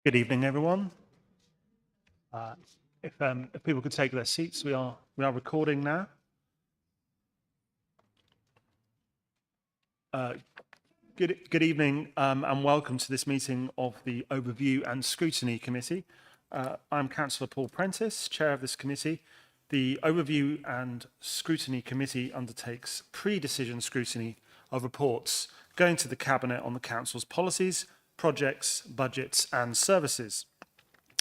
Good evening, everyone. If people could take their seats, we are recording now. Good evening and welcome to this meeting of the Overview and Scrutiny Committee. I'm Councillor Paul Prentice, Chair of this committee. The Overview and Scrutiny Committee undertakes pre-decision scrutiny of reports going to the Cabinet on the Council's policies, projects, budgets and services.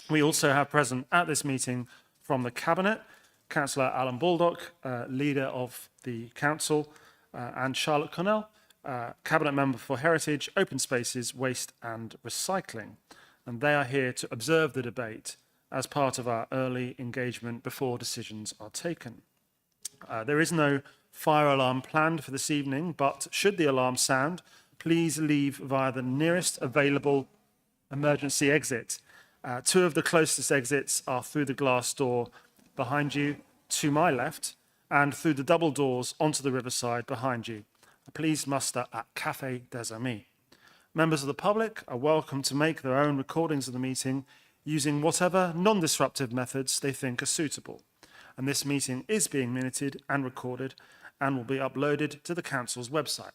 We also have present at this meeting from the Cabinet, Councillor Alan Baldock, Leader of the Council, and Charlotte Connell, Cabinet Member for Heritage, Open Spaces, Waste and Recycling. And they are here to observe the debate as part of our early engagement before decisions are taken. There is no fire alarm planned for this evening, but should the alarm sound, please leave via the nearest available emergency exit. Two of the closest exits are through the glass door behind you, to my left, and through the double doors onto the riverside behind you. Please muster at Café des Amis. Members of the public are welcome to make their own recordings of the meeting using whatever non-disruptive methods they think are suitable. And this meeting is being minuted and recorded and will be uploaded to the Council's website.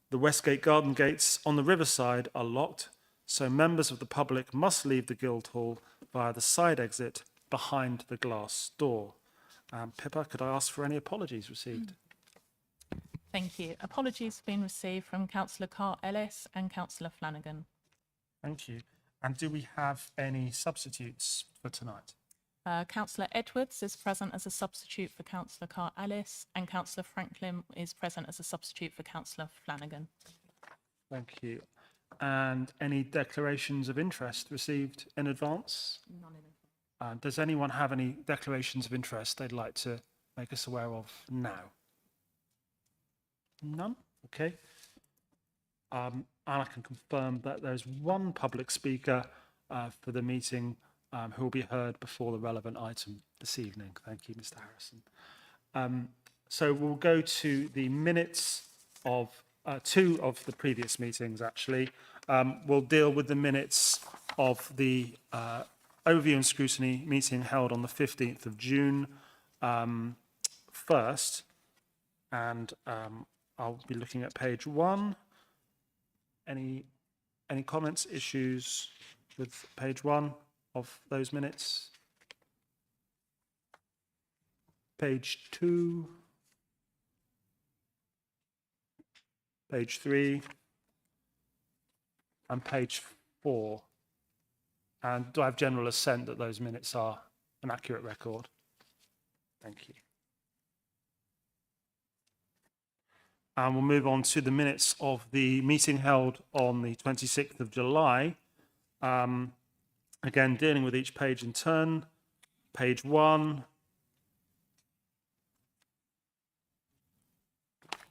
The Westgate Garden gates on the riverside are locked, so members of the public must leave the Guildhall via the side exit behind the glass door. Pippa, could I ask for any apologies received? Thank you. Apologies have been received from Councillor Carr-Ellis and Councillor Flanagan. Thank you. And do we have any substitutes for tonight? Councillor Edwards is present as a substitute for Councillor Carr-Ellis, and Councillor Franklin is present as a substitute for Councillor Flanagan. Thank you. And any declarations of interest received in advance? None in advance. Does anyone have any declarations of interest they'd like to make us aware of now? None? Okay. And I can confirm that there's one public speaker for the meeting who will be heard before the relevant item this evening. Thank you, Mr. Harrison. So we'll go to the minutes of two of the previous meetings, actually. We'll deal with the minutes of the Overview and Scrutiny meeting held on the 15th of June first. And I'll be looking at page 1. Any comments, issues with page 1 of those minutes? Page 2. Page 3. And page 4. And do I have general assent that those minutes are an accurate record? Thank you. And we'll move on to the minutes of the meeting held on the 26th of July. Again, dealing with each page in turn. Page 1.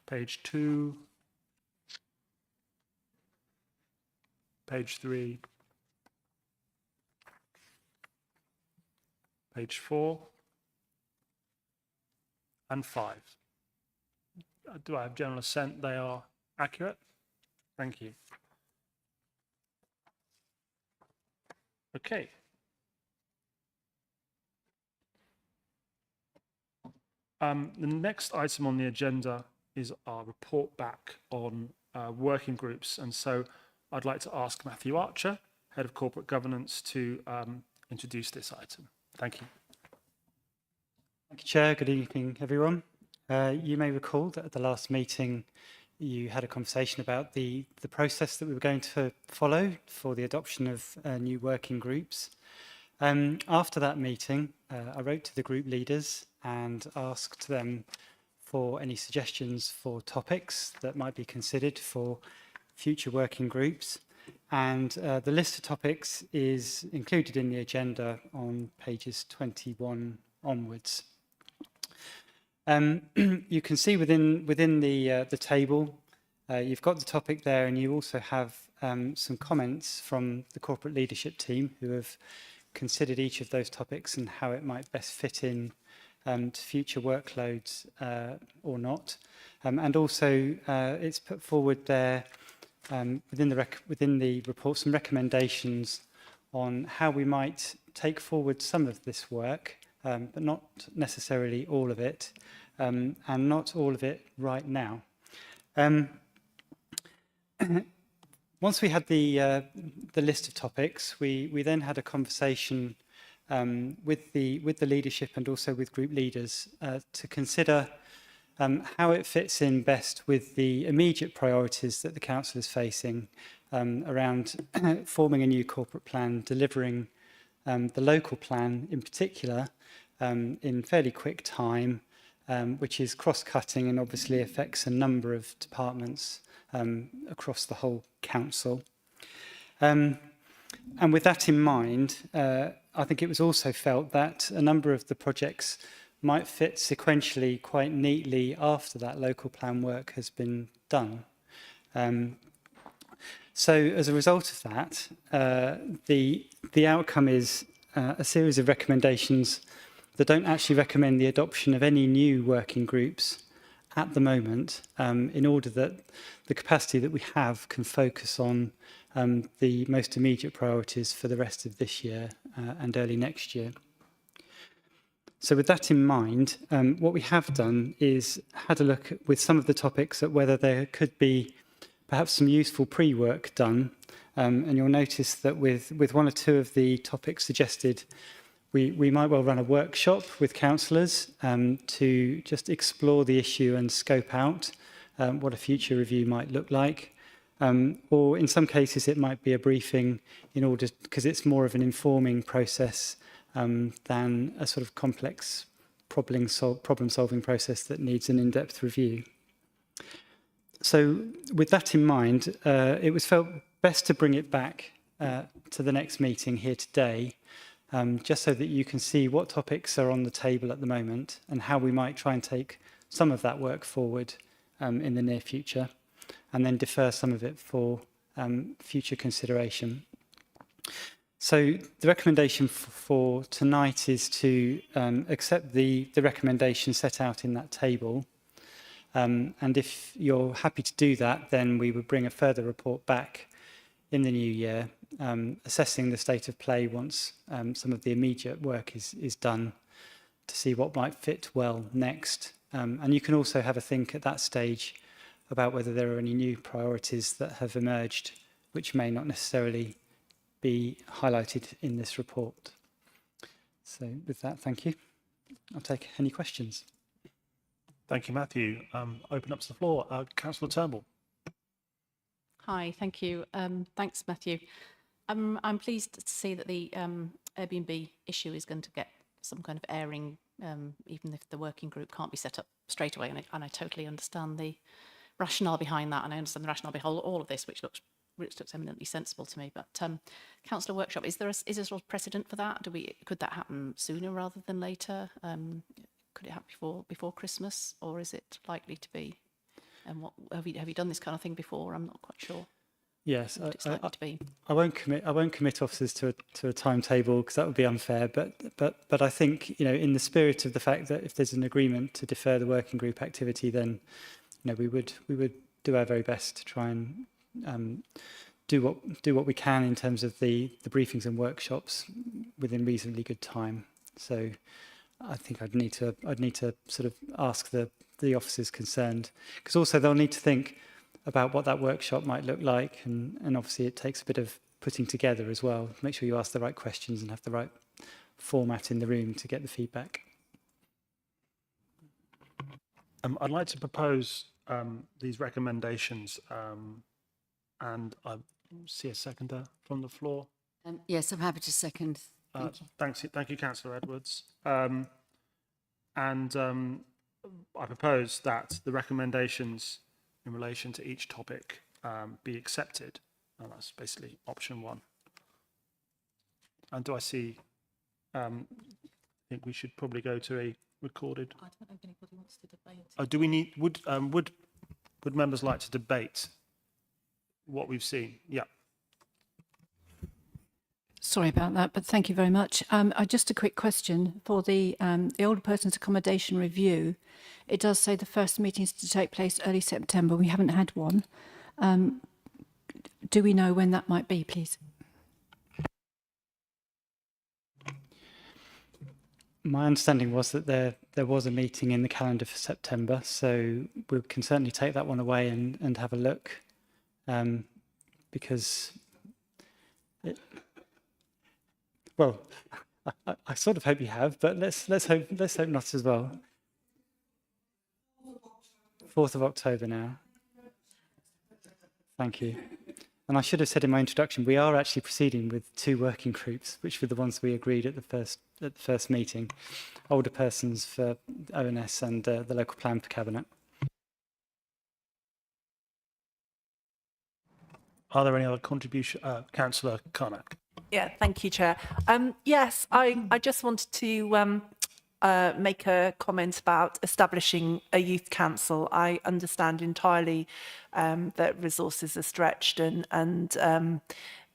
Page 2. Page 3. Page 4. And 5. Do I have general assent they are accurate? Thank you. Okay. The next item on the agenda is our report back on working groups. And so I'd like to ask Matthew Archer, Head of Corporate Governance, to introduce this item. Thank you. Thank you, Chair. Good evening, everyone. You may recall that at the last meeting, you had a conversation about the process that we were going to follow for the adoption of new working groups. After that meeting, I wrote to the group leaders and asked them for any suggestions for topics that might be considered for future working groups. And the list of topics is included in the agenda on pages 21 onwards. You can see within the table, you've got the topic there, and you also have some comments from the corporate leadership team who have considered each of those topics and how it might best fit in to future workloads or not. And also, it's put forward there within the report some recommendations on how we might take forward some of this work, but not necessarily all of it, and not all of it right now. Once we had the list of topics, we then had a conversation with the leadership and also with group leaders to consider how it fits in best with the immediate priorities that the council is facing around forming a new corporate plan, delivering the local plan in particular in fairly quick time, which is cross-cutting and obviously affects a number of departments across the whole council. And with that in mind, I think it was also felt that a number of the projects might fit sequentially quite neatly after that local plan work has been done. So as a result of that, the outcome is a series of recommendations that don't actually recommend the adoption of any new working groups at the moment, in order that the capacity that we have can focus on the most immediate priorities for the rest of this year and early next year. So with that in mind, what we have done is had a look with some of the topics at whether there could be perhaps some useful pre-work done. And you'll notice that with one or two of the topics suggested, we might well run a workshop with councillors to just explore the issue and scope out what a future review might look like. Or in some cases, it might be a briefing in order, because it's more of an informing process than a sort of complex problem-solving process that needs an in-depth review. So with that in mind, it was felt best to bring it back to the next meeting here today, just so that you can see what topics are on the table at the moment and how we might try and take some of that work forward in the near future, and then defer some of it for future consideration. So the recommendation for tonight is to accept the recommendation set out in that table. And if you're happy to do that, then we would bring a further report back in the new year, assessing the state of play once some of the immediate work is done, to see what might fit well next. And you can also have a think at that stage about whether there are any new priorities that have emerged which may not necessarily be highlighted in this report. So with that, thank you. I'll take any questions. Thank you, Matthew. Open up to the floor. Councillor Turnbull. Hi, thank you. Thanks, Matthew. I'm pleased to see that the Airbnb issue is going to get some kind of airing, even if the working group can't be set up straight away. And I totally understand the rationale behind that, and I understand the rationale behind all of this, which looks eminently sensible to me. But councillor workshop, is there a sort of precedent for that? Could that happen sooner rather than later? Could it happen before Christmas, or is it likely to be? And what have you done this kind of thing before? I'm not quite sure. Yes, It's likely to be. I won't commit officers to a timetable, because that would be unfair. But I think, in the spirit of the fact that if there's an agreement to defer the working group activity, then we would do our very best to try and do what we can in terms of the briefings and workshops within reasonably good time. So I think I'd need to sort of ask the officers concerned, because also they'll need to think about what that workshop might look like, and obviously it takes a bit of putting together as well. Make sure you ask the right questions and have the right format in the room to get the feedback. I'd like to propose these recommendations, and I see a seconder from the floor. Yes, I'm happy to second. Thank you. Thank you, Councillor Edwards. I propose that the recommendations in relation to each topic be accepted, and that's basically option one. And do I see? I think we should probably go to a recorded. I don't know if anybody wants to debate. Oh, do we need? Would members like to debate what we've seen? Yeah. Sorry about that, but thank you very much. Just a quick question for the older persons accommodation review. It does say the first meeting is to take place early September. We haven't had one. do we know when that might be, please? My understanding was that there was a meeting in the calendar for September, so we can certainly take that one away and have a look, because, well, I sort of hope you have, but let's hope not as well. 4th of October now. Thank you. And I should have said in my introduction, we are actually proceeding with 2 working groups, which were the ones we agreed at the first meeting: older persons for ONS and the local plan for cabinet. Are there any other contributions? Councillor Carnac. Yeah, thank you, Chair. Yes, I just wanted to make a comment about establishing a youth council. I understand entirely that resources are stretched and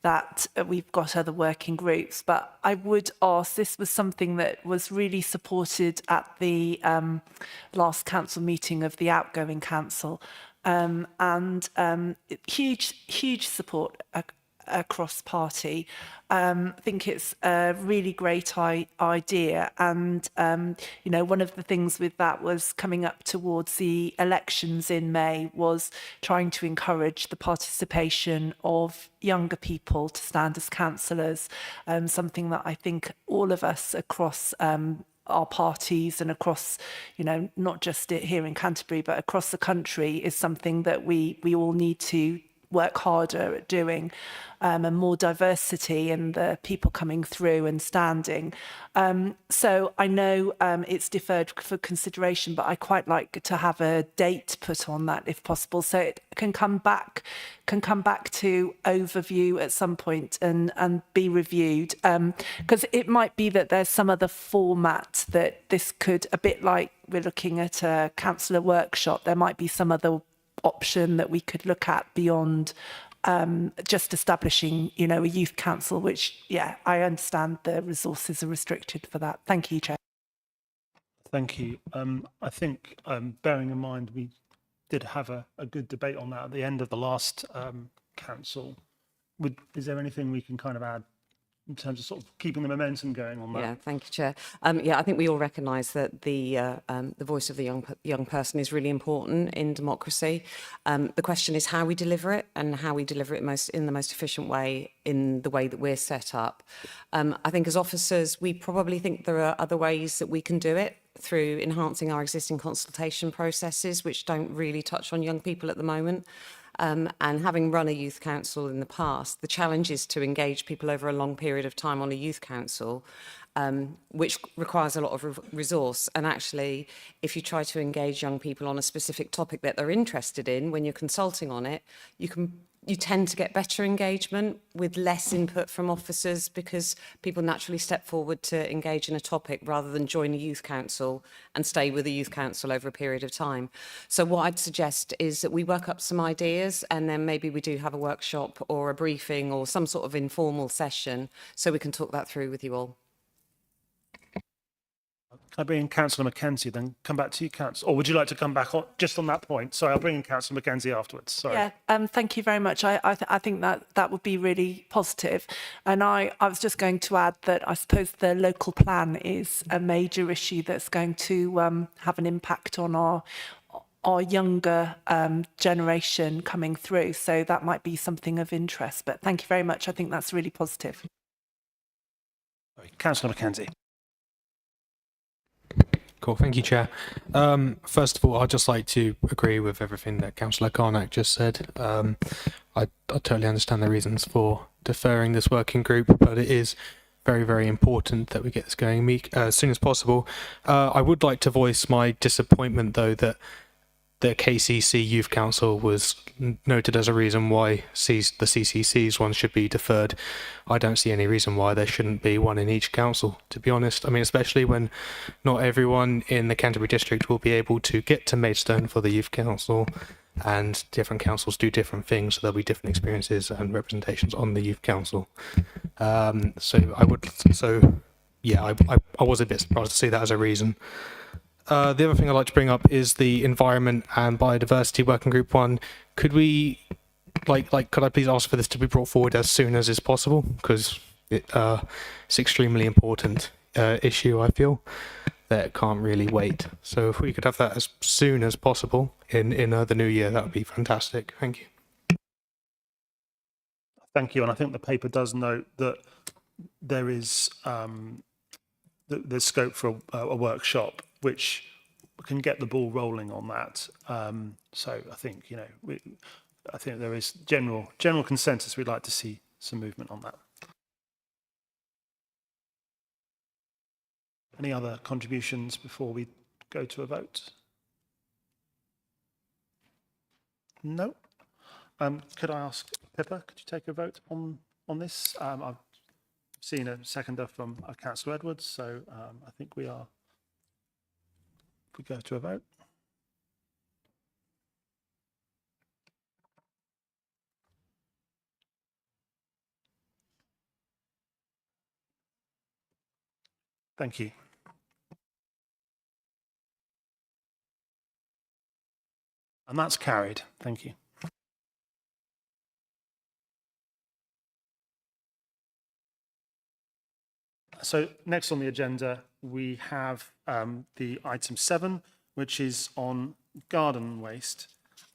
that we've got other working groups, but I would ask, this was something that was really supported at the last council meeting of the outgoing council, and huge support across party. I think it's a really great idea, and one of the things with that was coming up towards the elections in May was trying to encourage the participation of younger people to stand as councillors, something that I think all of us across our parties and across, not just here in Canterbury, but across the country, is something that we all need to work harder at doing, and more diversity in the people coming through and standing. So I know it's deferred for consideration, but I quite like to have a date put on that if possible, so it can come back to overview at some point and be reviewed, because it might be that there's some other format that this could, a bit like we're looking at a councillor workshop, there might be some other option that we could look at beyond just establishing, a youth council, which, I understand the resources are restricted for that. Thank you, Chair. Thank you. I think, bearing in mind, we did have a good debate on that at the end of the last council. Is there anything we can kind of add in terms of sort of keeping the momentum going on that? Yeah, thank you, Chair. I think we all recognise that the voice of the young person is really important in democracy. The question is how we deliver it, and how we deliver it in the most efficient way, in the way that we're set up. I think as officers, we probably think there are other ways that we can do it, through enhancing our existing consultation processes, which don't really touch on young people at the moment. And having run a youth council in the past, the challenge is to engage people over a long period of time on a youth council, which requires a lot of resource. And actually, if you try to engage young people on a specific topic that they're interested in, when you're consulting on it, you tend to get better engagement with less input from officers, because people naturally step forward to engage in a topic rather than join a youth council and stay with a youth council over a period of time. So what I'd suggest is that we work up some ideas, and then maybe we do have a workshop or a briefing or some sort of informal session so we can talk that through with you all. Can I bring in Councillor Mackenzie, then come back to you, Councillor? Or would you like to come back on just on that point? Sorry, I'll bring in Councillor Mackenzie afterwards. Sorry. Yeah, thank you very much. I think that would be really positive. And I was just going to add that I suppose the local plan is a major issue that's going to have an impact on our younger generation coming through. So that might be something of interest. But thank you very much. I think that's really positive. Sorry, Councillor Mackenzie. Cool, thank you, Chair. First of all, I'd just like to agree with everything that Councillor Carnac just said. I totally understand the reasons for deferring this working group, but it is very, very important that we get this going as soon as possible. I would like to voice my disappointment, though, that the KCC Youth Council was noted as a reason why the CCC's one should be deferred. I don't see any reason why there shouldn't be one in each council, to be honest. I mean, especially when not everyone in the Canterbury district will be able to get to Maidstone for the Youth Council, and different councils do different things, so there'll be different experiences and representations on the Youth Council. I was a bit surprised to see that as a reason. The other thing I'd like to bring up is the Environment and Biodiversity Working Group one. Could we could I please ask for this to be brought forward as soon as is possible? Because it's extremely important issue, I feel, that can't really wait. So if we could have that as soon as possible in the new year, that would be fantastic. Thank you. Thank you. And I think the paper does note that there is there's scope for a workshop which can get the ball rolling on that. So I think, you know, I think there is general consensus. We'd like to see some movement on that. Any other contributions before we go to a vote? No. Could I ask Pippa, could you take a vote on this? I've seen a seconder from Councillor Edwards, so I think we are, if we go to a vote. Thank you. And that's carried. Thank you. So next on the agenda, we have the item 7, which is on garden waste.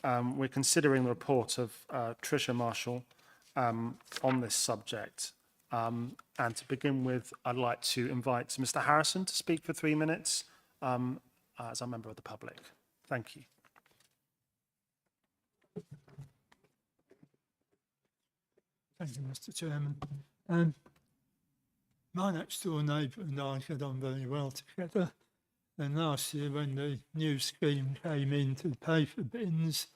We're considering the report of Tricia Marshall on this subject. And to begin with, I'd like to invite Mr. Harrison to speak for 3 minutes as a member of the public. Thank you. Thank you, Mr. Chairman. My next door neighbour and I get on very well together. And last year, when the new scheme came in to pay for bins,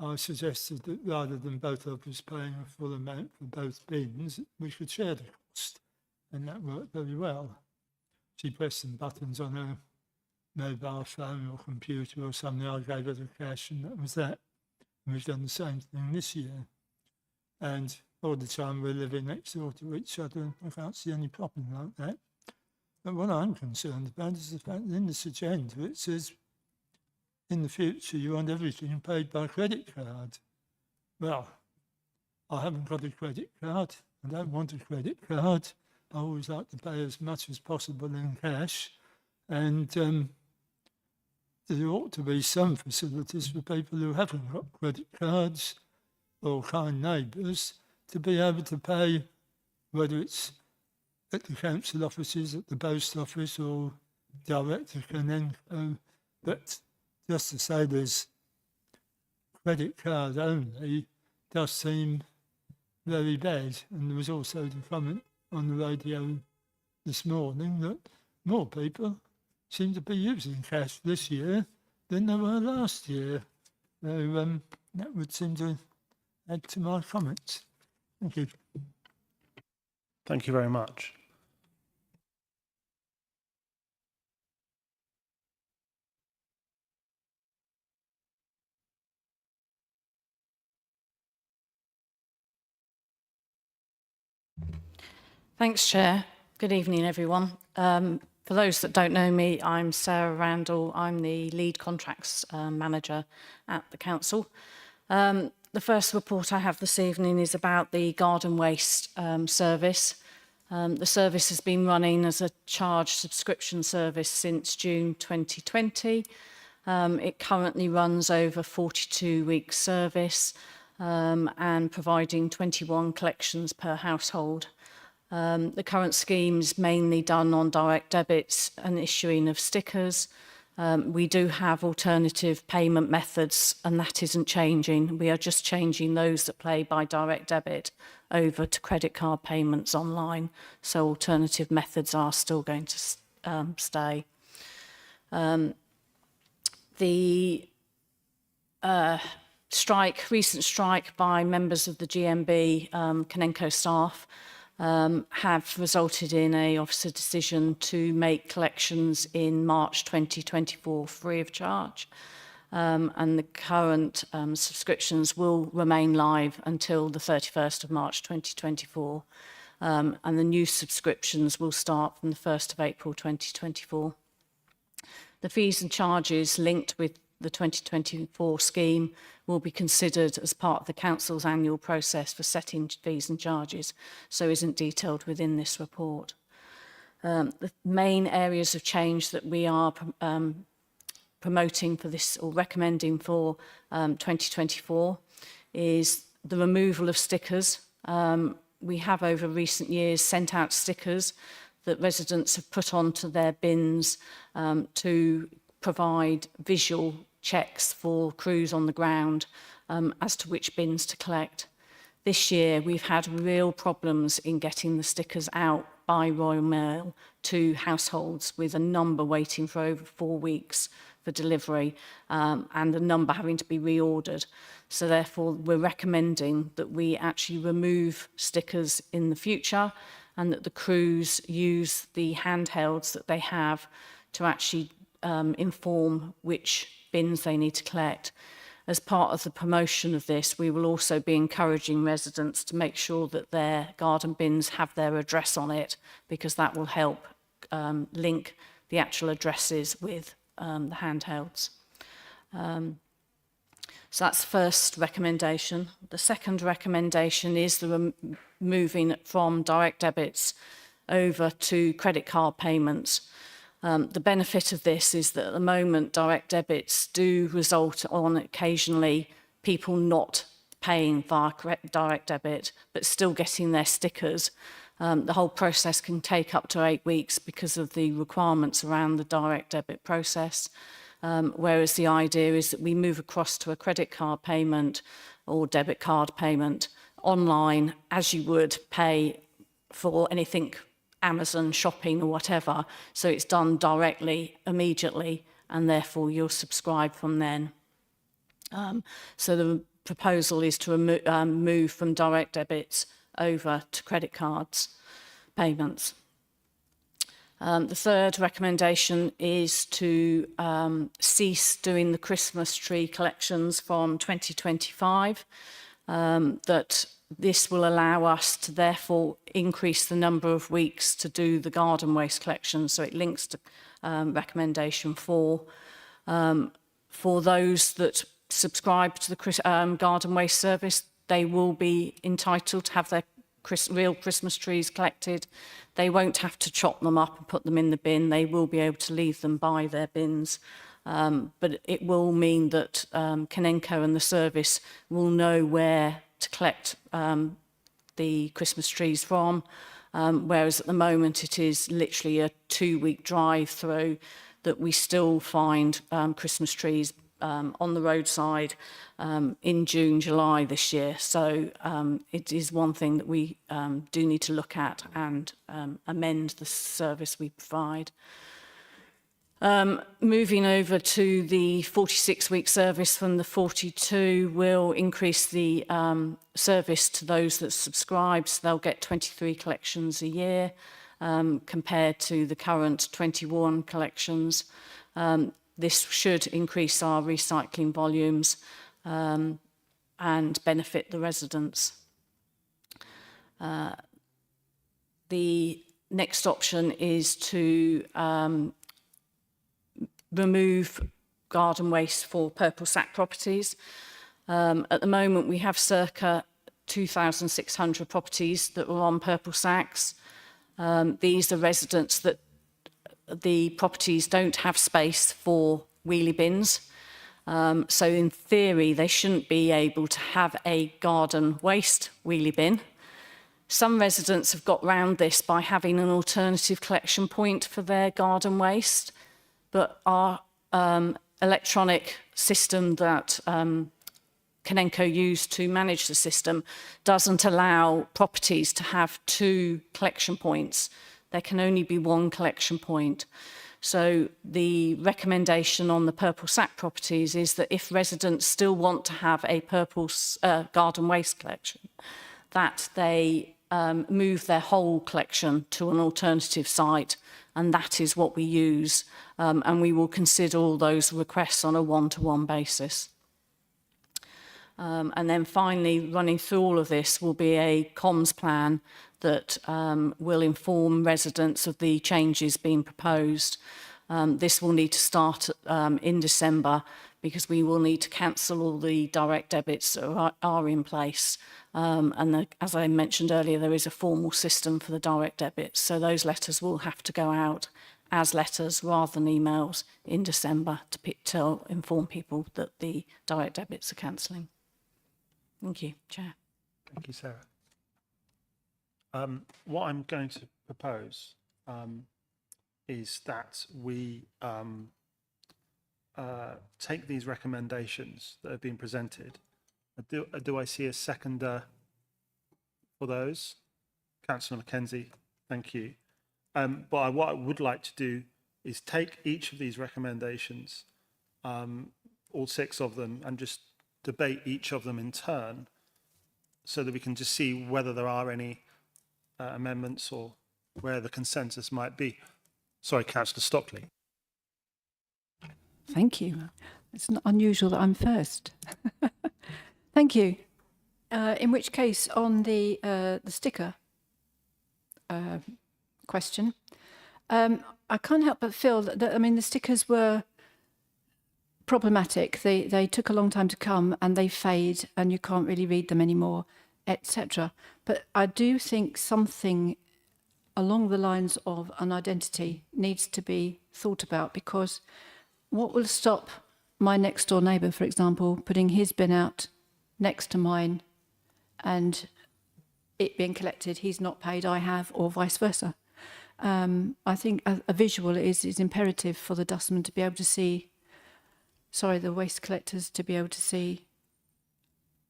I suggested that rather than both of us paying a full amount for both bins, we should share the cost. And that worked very well. She pressed some buttons on her mobile phone or computer or something. I gave her the cash, and that was that. And we've done the same thing this year. And all the time we're living next door to each other, I can't see any problem like that. But what I'm concerned about is the fact that in this agenda it says in the future you want everything paid by credit card. Well, I haven't got a credit card. I don't want a credit card. I always like to pay as much as possible in cash. And there ought to be some facilities for people who haven't got credit cards or kind neighbours to be able to pay, whether it's at the council offices, at the post office, or direct to Canenco. But just to say there's credit card only does seem very bad. And there was also the comment on the radio this morning that more people seem to be using cash this year than they were last year. So that would seem to add to my comments. Thank you. Thank you very much. Thanks, Chair. Good evening, everyone. For those that don't know me, I'm Sarah Randall. I'm the lead contracts manager at the council. The first report I have this evening is about the garden waste service. The service has been running as a charged subscription service since June 2020. It currently runs over 42 weeks service and providing 21 collections per household. The current scheme is mainly done on direct debits and issuing of stickers. We do have alternative payment methods, and that isn't changing. We are just changing those that pay by direct debit over to credit card payments online. So alternative methods are still going to stay. The recent strike by members of the GMB Canenco staff have resulted in a officer decision to make collections in March 2024 free of charge. And the current subscriptions will remain live until the 31st of March 2024. And the new subscriptions will start from the 1st of April 2024. The fees and charges linked with the 2024 scheme will be considered as part of the council's annual process for setting fees and charges, so isn't detailed within this report. The main areas of change that we are promoting for this, or recommending for 2024, is the removal of stickers. We have over recent years sent out stickers that residents have put onto their bins to provide visual checks for crews on the ground as to which bins to collect. This year we've had real problems in getting the stickers out by Royal Mail to households, with a number waiting for over 4 weeks for delivery and a number having to be reordered. So therefore we're recommending that we actually remove stickers in the future, and that the crews use the handhelds that they have to actually inform which bins they need to collect. As part of the promotion of this, we will also be encouraging residents to make sure that their garden bins have their address on it, because that will help link the actual addresses with the handhelds. So that's the first recommendation. The second recommendation is the moving from direct debits over to credit card payments. The benefit of this is that at the moment direct debits do result on occasionally people not paying via direct debit but still getting their stickers. The whole process can take up to 8 weeks because of the requirements around the direct debit process. Whereas the idea is that we move across to a credit card payment or debit card payment online, as you would pay for anything Amazon shopping or whatever. So it's done directly, immediately, and therefore you'll subscribe from then. So the proposal is to move from direct debits over to credit cards payments. The third recommendation is to cease doing the Christmas tree collections from 2025. That this will allow us to therefore increase the number of weeks to do the garden waste collection. So it links to recommendation 4. For those that subscribe to the garden waste service, they will be entitled to have their real Christmas trees collected. They won't have to chop them up and put them in the bin. They will be able to leave them by their bins. But it will mean that Kanenko and the service will know where to collect the Christmas trees from, whereas at the moment it is literally a 2-week drive through that we still find Christmas trees on the roadside in June, July this year. So it is one thing that we do need to look at and amend the service we provide. Moving over to the 46-week service from the 42 will increase the service to those that subscribe, so they'll get 23 collections a year compared to the current 21 collections. This should increase our recycling volumes and benefit the residents. The next option is to remove garden waste for purple sack properties. At the moment, we have circa 2,600 properties that are on purple sacks. These are residents that the properties don't have space for wheelie bins. So in theory, they shouldn't be able to have a garden waste wheelie bin. Some residents have got round this by having an alternative collection point for their garden waste, but our electronic system that Kanenko used to manage the system doesn't allow properties to have 2 collection points. There can only be 1 collection point. So the recommendation on the purple sack properties is that if residents still want to have a purple garden waste collection, that they move their whole collection to an alternative site, and that is what we use. And we will consider all those requests on a one-to-one basis. And then finally, running through all of this will be a comms plan that will inform residents of the changes being proposed. This will need to start in December because we will need to cancel all the direct debits that are in place. As I mentioned earlier, there is a formal system for the direct debits. So those letters will have to go out as letters rather than emails in December to inform people that the direct debits are cancelling. Thank you, Chair. Thank you, Sarah. What I'm going to propose is that we take these recommendations that have been presented. Do I see a seconder for those? Councillor Mackenzie, thank you. But what I would like to do is take each of these recommendations, all 6 of them, and just debate each of them in turn so that we can just see whether there are any amendments or where the consensus might be. Sorry, Councillor Stockley. Thank you. It's not unusual that I'm first. Thank you. In which case, on the sticker question, I can't help but feel that I mean, the stickers were problematic. They took a long time to come and they fade and you can't really read them anymore, etc. But I do think something along the lines of an identity needs to be thought about, because what will stop my next door neighbour, for example, putting his bin out next to mine and it being collected, he's not paid, I have, or vice versa? I think a visual is imperative for the dustmen to be able to see, the waste collectors to be able to see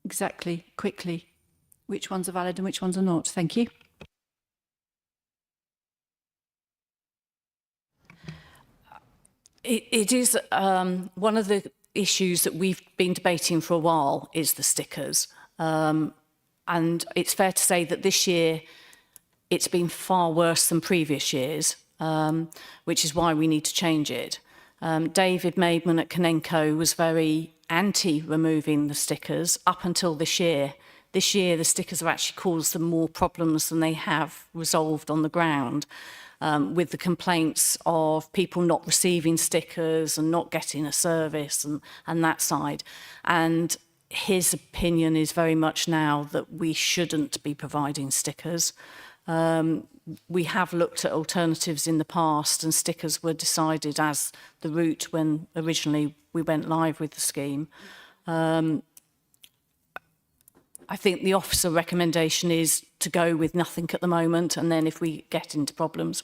exactly, quickly, which ones are valid and which ones are not. Thank you. It is one of the issues that we've been debating for a while is the stickers. And it's fair to say that this year it's been far worse than previous years, which is why we need to change it. David Maidman at Kanenko was very anti-removing the stickers up until this year. This year, the stickers have actually caused them more problems than they have resolved on the ground, with the complaints of people not receiving stickers and not getting a service and that side. And his opinion is very much now that we shouldn't be providing stickers. We have looked at alternatives in the past, and stickers were decided as the route when originally we went live with the scheme. I think the officer recommendation is to go with nothing at the moment, and then if we get into problems,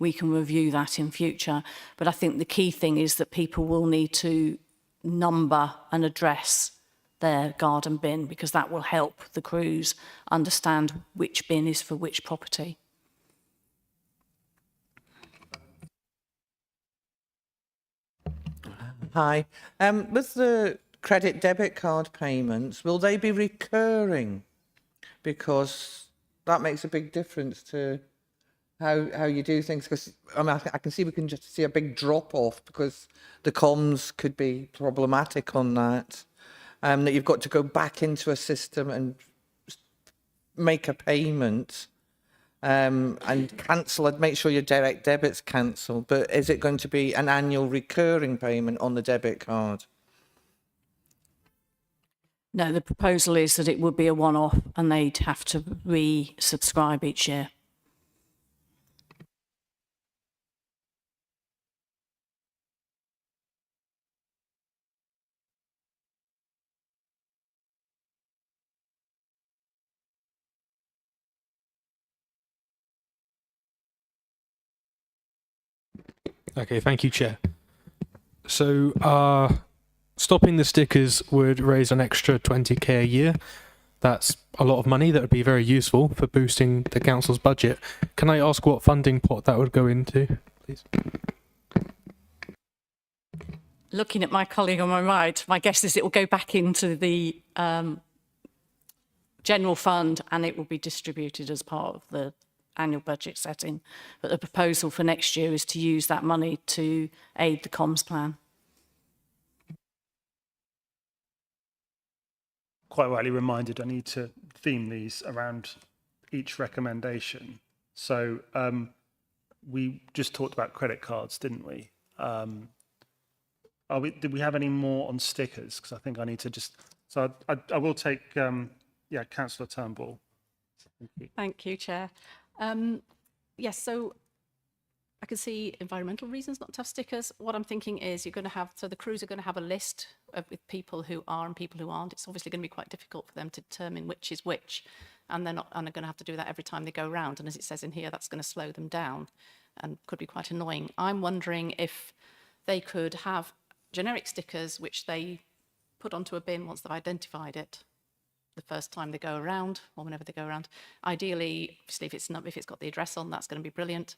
we can review that in future. But I think the key thing is that people will need to number and address their garden bin, because that will help the crews understand which bin is for which property. Hi. With the credit debit card payments, will they be recurring? Because that makes a big difference to how you do things. Because I mean, I can see we can just see a big drop off because the comms could be problematic on that. That you've got to go back into a system and make a payment and cancel it, make sure your direct debit's cancelled. But is it going to be an annual recurring payment on the debit card? No, the proposal is that it would be a one-off and they'd have to resubscribe each year. Okay, thank you, Chair. So, stopping the stickers would raise an extra 20k a year. That's a lot of money that would be very useful for boosting the council's budget. Can I ask what funding pot that would go into, please? Looking at my colleague on my right, my guess is it will go back into the general fund and it will be distributed as part of the annual budget setting. But the proposal for next year is to use that money to aid the comms plan. Quite rightly reminded, I need to theme these around each recommendation. So we just talked about credit cards, didn't we? I did we have any more on stickers? Because I think I need to just. So I will take. Councillor Turnbull. Thank you. Thank you, Chair. Yes, so I can see environmental reasons not to have stickers. What I'm thinking is you're going to have, so the crews are going to have a list with people who are and people who aren't. It's obviously going to be quite difficult for them to determine which is which, and they're going to have to do that every time they go around. And as it says in here, that's going to slow them down and could be quite annoying. I'm wondering if they could have generic stickers which they put onto a bin once they've identified it the first time they go around or whenever they go around. Ideally, obviously, if it's got the address on, that's going to be brilliant.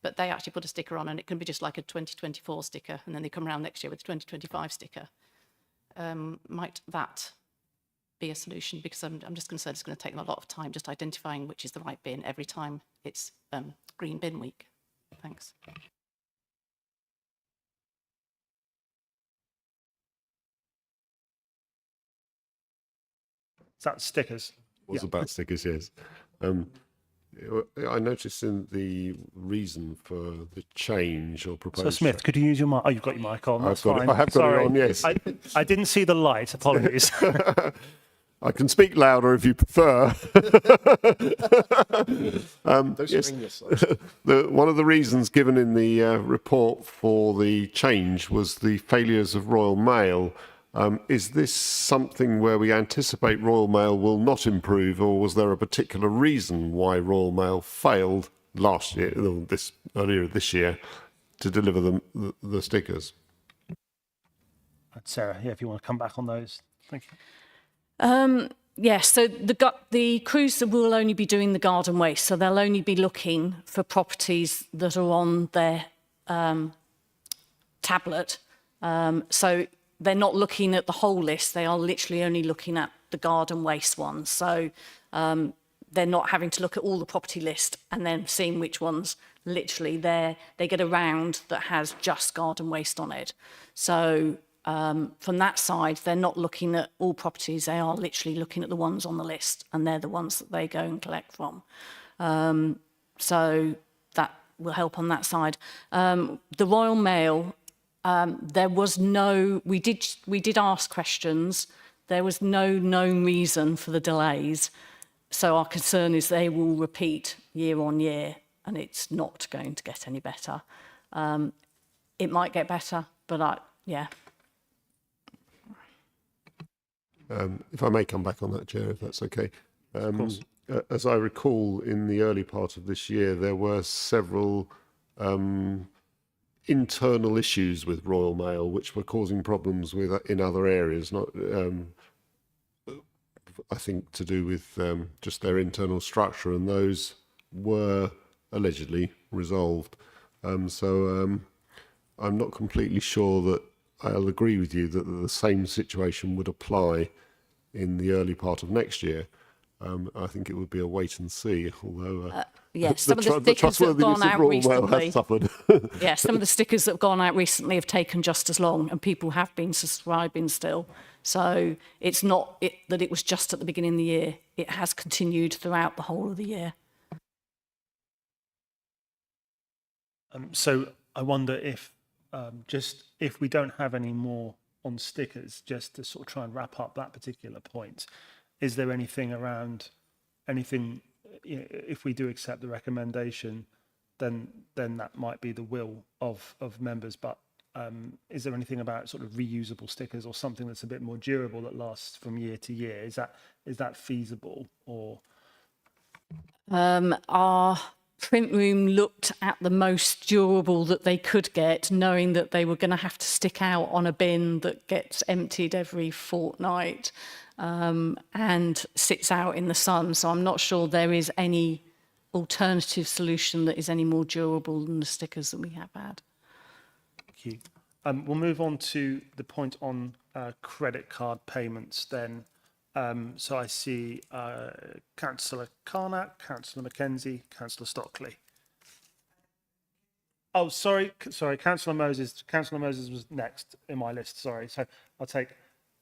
But they actually put a sticker on, and it can be just like a 2024 sticker, and then they come around next year with a 2025 sticker. Might that be a solution? Because I'm just concerned it's going to take them a lot of time just identifying which is the right bin every time it's Green Bin Week. Thanks. Is that stickers? Was about stickers, yes. I noticed in the reason for the change or proposed. So Smith, could you use your mic? Oh, you've got your mic on. That's fine. I have got Sorry. it on. Yes. I didn't see the light. Apologies. I can speak louder if you prefer. Yes. One of the reasons given in the report for the change was the failures of Royal Mail. Is this something where we anticipate Royal Mail will not improve, or was there a particular reason why Royal Mail failed last year, earlier this year, to deliver the stickers? Sarah, if you want to come back on those. Thank you. Yes, so the crews will only be doing the garden waste, so they'll only be looking for properties that are on their tablet. So they're not looking at the whole list, they are literally only looking at the garden waste ones. So they're not having to look at all the property list and then seeing which ones literally they get a round that has just garden waste on it. So from that side, they're not looking at all properties, they are literally looking at the ones on the list, and they're the ones that they go and collect from. So that will help on that side. The Royal Mail, there was no, we did ask questions, there was no known reason for the delays. So our concern is they will repeat year on year, and it's not going to get any better. It might get better, but yeah. If I may come back on that, Chair, if that's okay. Of course. As I recall, in the early part of this year, there were several internal issues with Royal Mail, which were causing problems in other areas, not I think to do with just their internal structure, and those were allegedly resolved. So I'm not completely sure that I'll agree with you that the same situation would apply in the early part of next year. I think it would be a wait and see, although yes, some of the stickers that have gone out recently has suffered. yeah, some of the stickers that have gone out recently have taken just as long, and people have been subscribing still. So it's not that it was just at the beginning of the year. It has continued throughout the whole of the year. So I wonder if just if we don't have any more on stickers, just to sort of try and wrap up that particular point, is there anything around anything, if we do accept the recommendation, then that might be the will of members, but is there anything about sort of reusable stickers or something that's a bit more durable that lasts from year to year? Is that feasible, or? Our print room looked at the most durable that they could get, knowing that they were going to have to stick out on a bin that gets emptied every fortnight and sits out in the sun. So I'm not sure there is any alternative solution that is any more durable than the stickers that we have had. Thank you. We'll move on to the point on credit card payments then. So I see Councillor Carnac, Councillor Mackenzie, Councillor Stockley. Oh, sorry, Councillor Moses. Councillor Moses was next in my list, sorry. So I'll take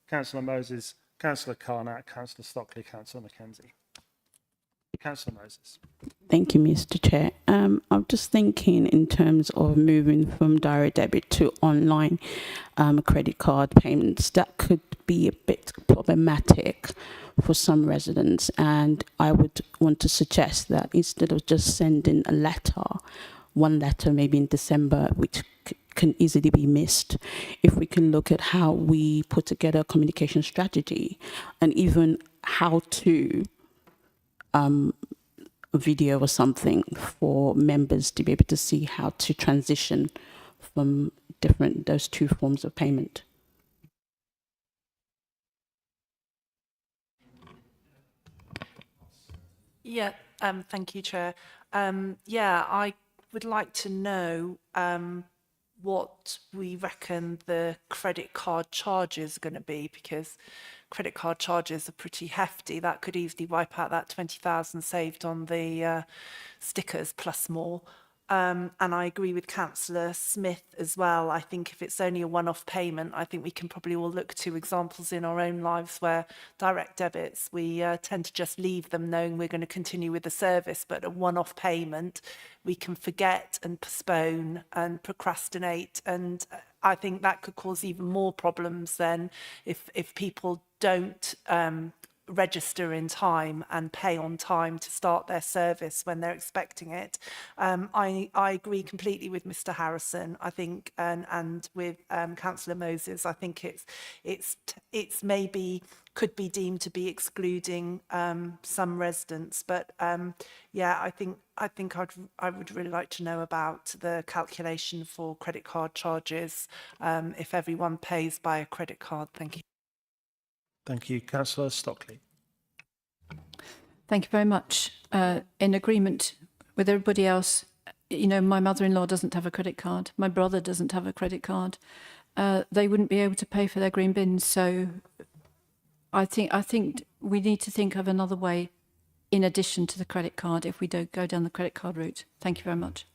Councillor Moses, Councillor Carnac, Councillor Stockley, Councillor Mackenzie. Councillor Moses. Thank you, Mr. Chair. I'm just thinking in terms of moving from direct debit to online credit card payments. That could be a bit problematic for some residents, and I would want to suggest that instead of just sending a letter, one letter maybe in December, which can easily be missed, if we can look at how we put together a communication strategy and even how to a video or something for members to be able to see how to transition from those two forms of payment. Yeah, thank you, Chair. Yeah, I would like to know what we reckon the credit card charges are going to be, because credit card charges are pretty hefty. That could easily wipe out that 20,000 saved on the stickers plus more. And I agree with Councillor Smith as well. I think if it's only a one-off payment, I think we can probably all look to examples in our own lives where direct debits, we tend to just leave them knowing we're going to continue with the service, but a one-off payment, we can forget and postpone and procrastinate. And I think that could cause even more problems then if people don't register in time and pay on time to start their service when they're expecting it. I agree completely with Mr. Harrison. I think and with Councillor Moses. I think it's maybe could be deemed to be excluding some residents, but yeah, I think I would really like to know about the calculation for credit card charges if everyone pays by a credit card. Thank you. Thank you. Councillor Stockley. Thank you very much. In agreement with everybody else, you know, my mother-in-law doesn't have a credit card. My brother doesn't have a credit card. They wouldn't be able to pay for their green bins. So I think we need to think of another way in addition to the credit card if we don't go down the credit card route. Thank you very much.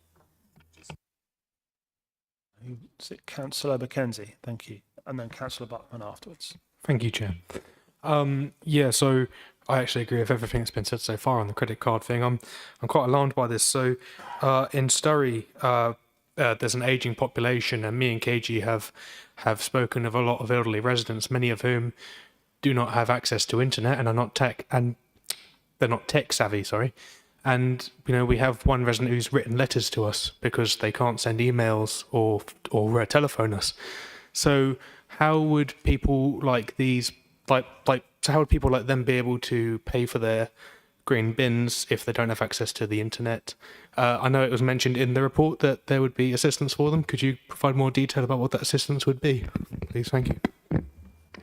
Is it Councillor Mackenzie? Thank you. And then Councillor Buckman afterwards. Thank you, Chair. Yeah, so I actually agree with everything that's been said so far on the credit card thing. I'm quite alarmed by this. So in Surrey, there's an ageing population, and me and KG have spoken of a lot of elderly residents, many of whom do not have access to internet and are not they're not tech savvy, sorry. And, you know, we have one resident who's written letters to us because they can't send emails or telephone us. So how would people like these, so how would people like them be able to pay for their green bins if they don't have access to the internet? I know it was mentioned in the report that there would be assistance for them. Could you provide more detail about what that assistance would be, please? Thank you.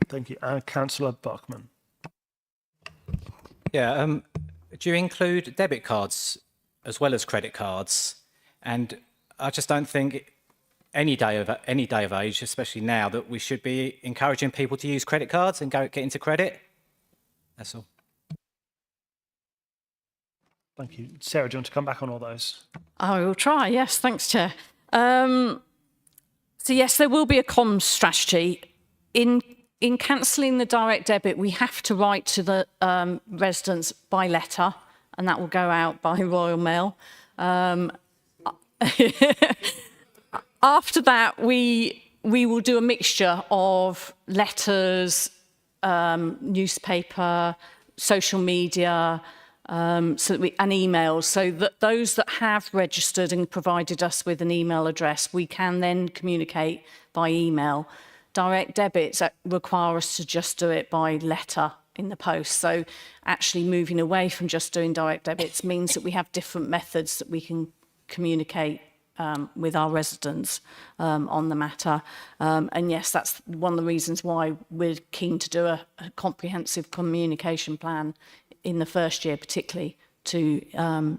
Thank you. Councillor Buckman. Yeah, do you include debit cards as well as credit cards? And I just don't think any day of age, especially now, that we should be encouraging people to use credit cards and get into credit. That's all. Thank you. Sarah, do you want to come back on all those? I will try. Yes, thanks, Chair. So yes, there will be a comms strategy. In cancelling the direct debit, we have to write to the residents by letter, and that will go out by Royal Mail. After that, we will do a mixture of letters, newspaper, social media, and emails, so that those that have registered and provided us with an email address, we can then communicate by email. Direct debits require us to just do it by letter in the post. So actually moving away from just doing direct debits means that we have different methods that we can communicate with our residents on the matter. And yes, that's one of the reasons why we're keen to do a comprehensive communication plan in the first year, particularly to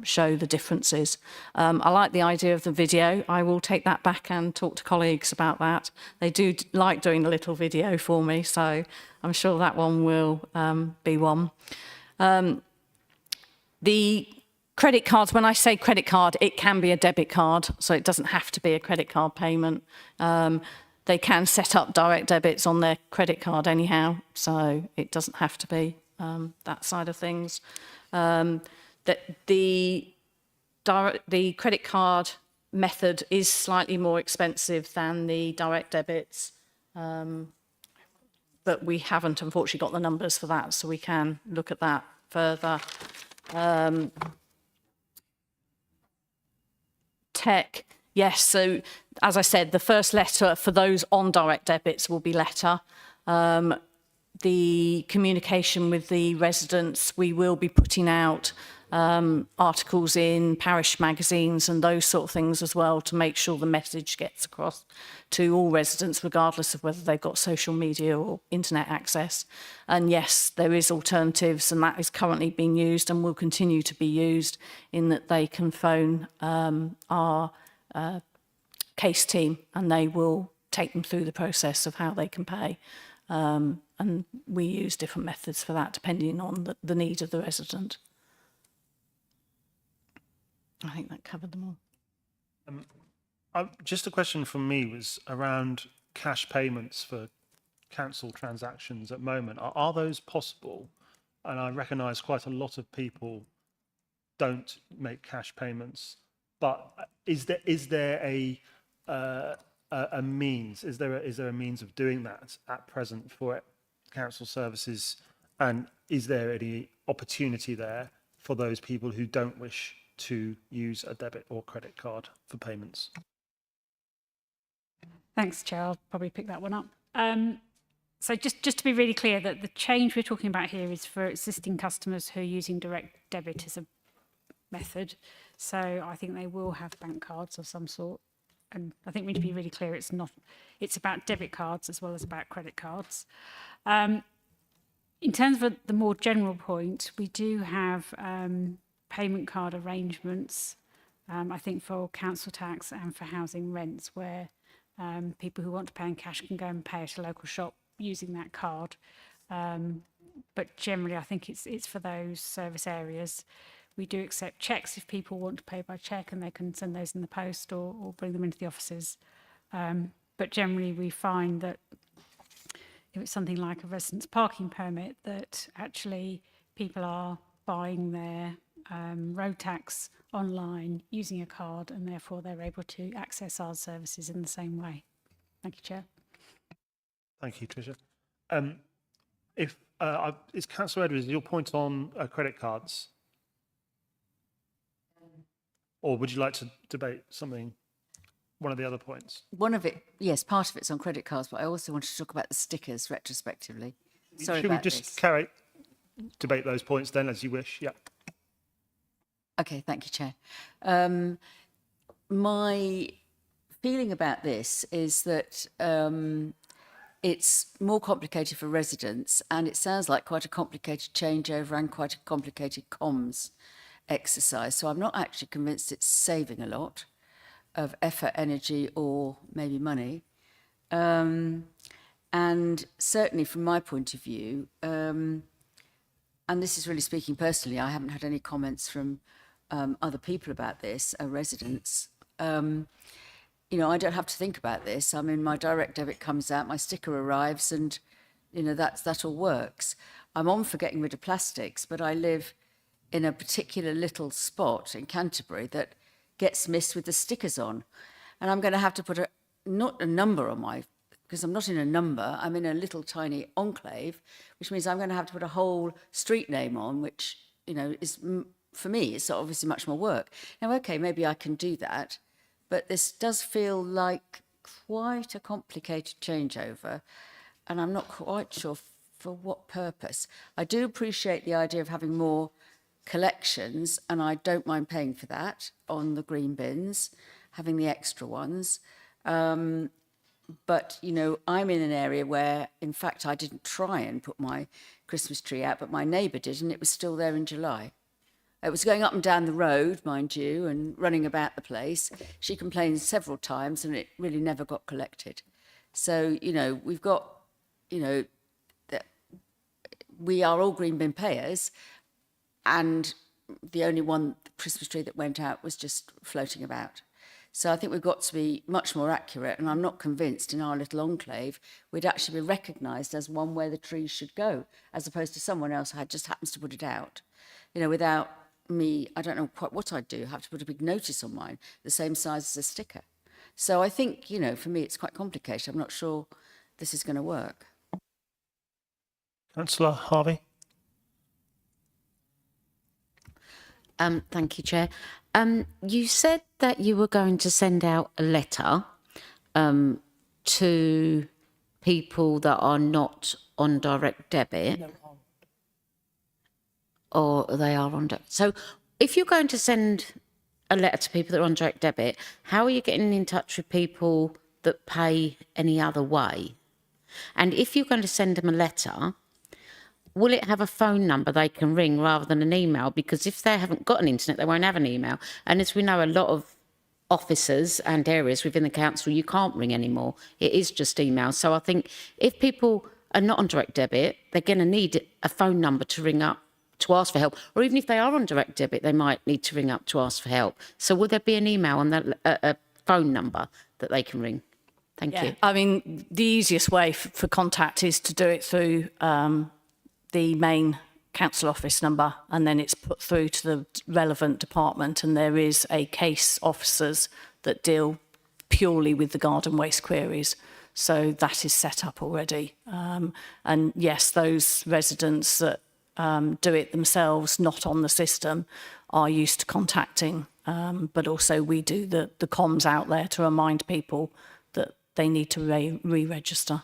show the differences. I like the idea of the video. I will take that back and talk to colleagues about that. They do like doing a little video for me, so I'm sure that one will be one. The credit cards, when I say credit card, it can be a debit card, so it doesn't have to be a credit card payment. They can set up direct debits on their credit card anyhow, so it doesn't have to be that side of things. that the credit card method is slightly more expensive than the direct debits, but we haven't unfortunately got the numbers for that, so we can look at that further. Tech, yes, so as I said, the first letter for those on direct debits will be letter. The communication with the residents, we will be putting out articles in parish magazines and those sort of things as well to make sure the message gets across to all residents, regardless of whether they've got social media or internet access. And yes, there is alternatives, and that is currently being used and will continue to be used, in that they can phone our case team and they will take them through the process of how they can pay. And we use different methods for that depending on the need of the resident. I think that covered them all. Just a question from me was around cash payments for council transactions at the moment. Are those possible? And I recognise quite a lot of people don't make cash payments, but is there a means? Is there a means of doing that at present for council services? And is there any opportunity there for those people who don't wish to use a debit or credit card for payments? Thanks, Chair. I'll probably pick that one up. So just to be really clear, that the change we're talking about here is for existing customers who are using direct debit as a method. So I think they will have bank cards of some sort. And I think we need to be really clear, it's about debit cards as well as about credit cards. In terms of the more general point, we do have payment card arrangements, I think for council tax and for housing rents, where people who want to pay in cash can go and pay at a local shop using that card. But generally, I think it's for those service areas. We do accept cheques if people want to pay by cheque, and they can send those in the post or bring them into the offices. But generally, we find that if it's something like a residence parking permit, that actually people are buying their road tax online using a card, and therefore they're able to access our services in the same way. Thank you, Chair. Thank you, Tricia. Is Councillor Edwards, your point on credit cards? Or would you like to debate one of the other points? One of it, yes, part of it's on credit cards, but I also wanted to talk about the stickers retrospectively. Sorry Should we about just this. debate those points then, as you wish? Yeah. Okay, thank you, Chair. My feeling about this is that it's more complicated for residents, and it sounds like quite a complicated changeover and quite a complicated comms exercise. So I'm not actually convinced it's saving a lot of effort, energy, or maybe money. And certainly from my point of view, and this is really speaking personally, I haven't had any comments from other people about this, residents. You know, I don't have to think about this. I mean, my direct debit comes out, my sticker arrives, and, you know, that all works. I'm on for getting rid of plastics, but I live in a particular little spot in Canterbury that gets missed with the stickers on. And I'm going to have to put not a number on my, because I'm not in a number, I'm in a little tiny enclave, which means I'm going to have to put a whole street name on, which, you know, is, for me, it's obviously much more work. Now, okay, maybe I can do that, but this does feel like quite a complicated changeover, and I'm not quite sure for what purpose. I do appreciate the idea of having more collections, and I don't mind paying for that on the green bins, having the extra ones. But, you know, I'm in an area where, in fact, I didn't try and put my Christmas tree out, but my neighbour did, and it was still there in July. It was going up and down the road, mind you, and running about the place. She complained several times, and it really never got collected. So, you know, we've got, you know, we are all green bin payers, and the only one, the Christmas tree that went out, was just floating about. So I think we've got to be much more accurate, and I'm not convinced in our little enclave we'd actually be recognised as one where the trees should go, as opposed to someone else who just happens to put it out, you know, without me, I don't know quite what I'd do, have to put a big notice on mine, the same size as a sticker. So I think, you know, for me, it's quite complicated. I'm not sure this is going to work. Councillor Harvey. Thank you, Chair. You said that you were going to send out a letter to people that are not on direct debit. No. Or they are on debit. So if you're going to send a letter to people that are on direct debit, how are you getting in touch with people that pay any other way? And if you're going to send them a letter, will it have a phone number they can ring rather than an email? Because if they haven't got an internet, they won't have an email. And as we know, a lot of offices and areas within the council, you can't ring anymore. It is just email. So I think if people are not on direct debit, they're going to need a phone number to ring up to ask for help. Or even if they are on direct debit, they might need to ring up to ask for help. So will there be an email and a phone number that they can ring? Thank you. I mean, the easiest way for contact is to do it through the main council office number, and then it's put through to the relevant department, and there is a case officers that deal purely with the garden waste queries. So that is set up already. And yes, those residents that do it themselves, not on the system, are used to contacting. But also we do the comms out there to remind people that they need to re-register.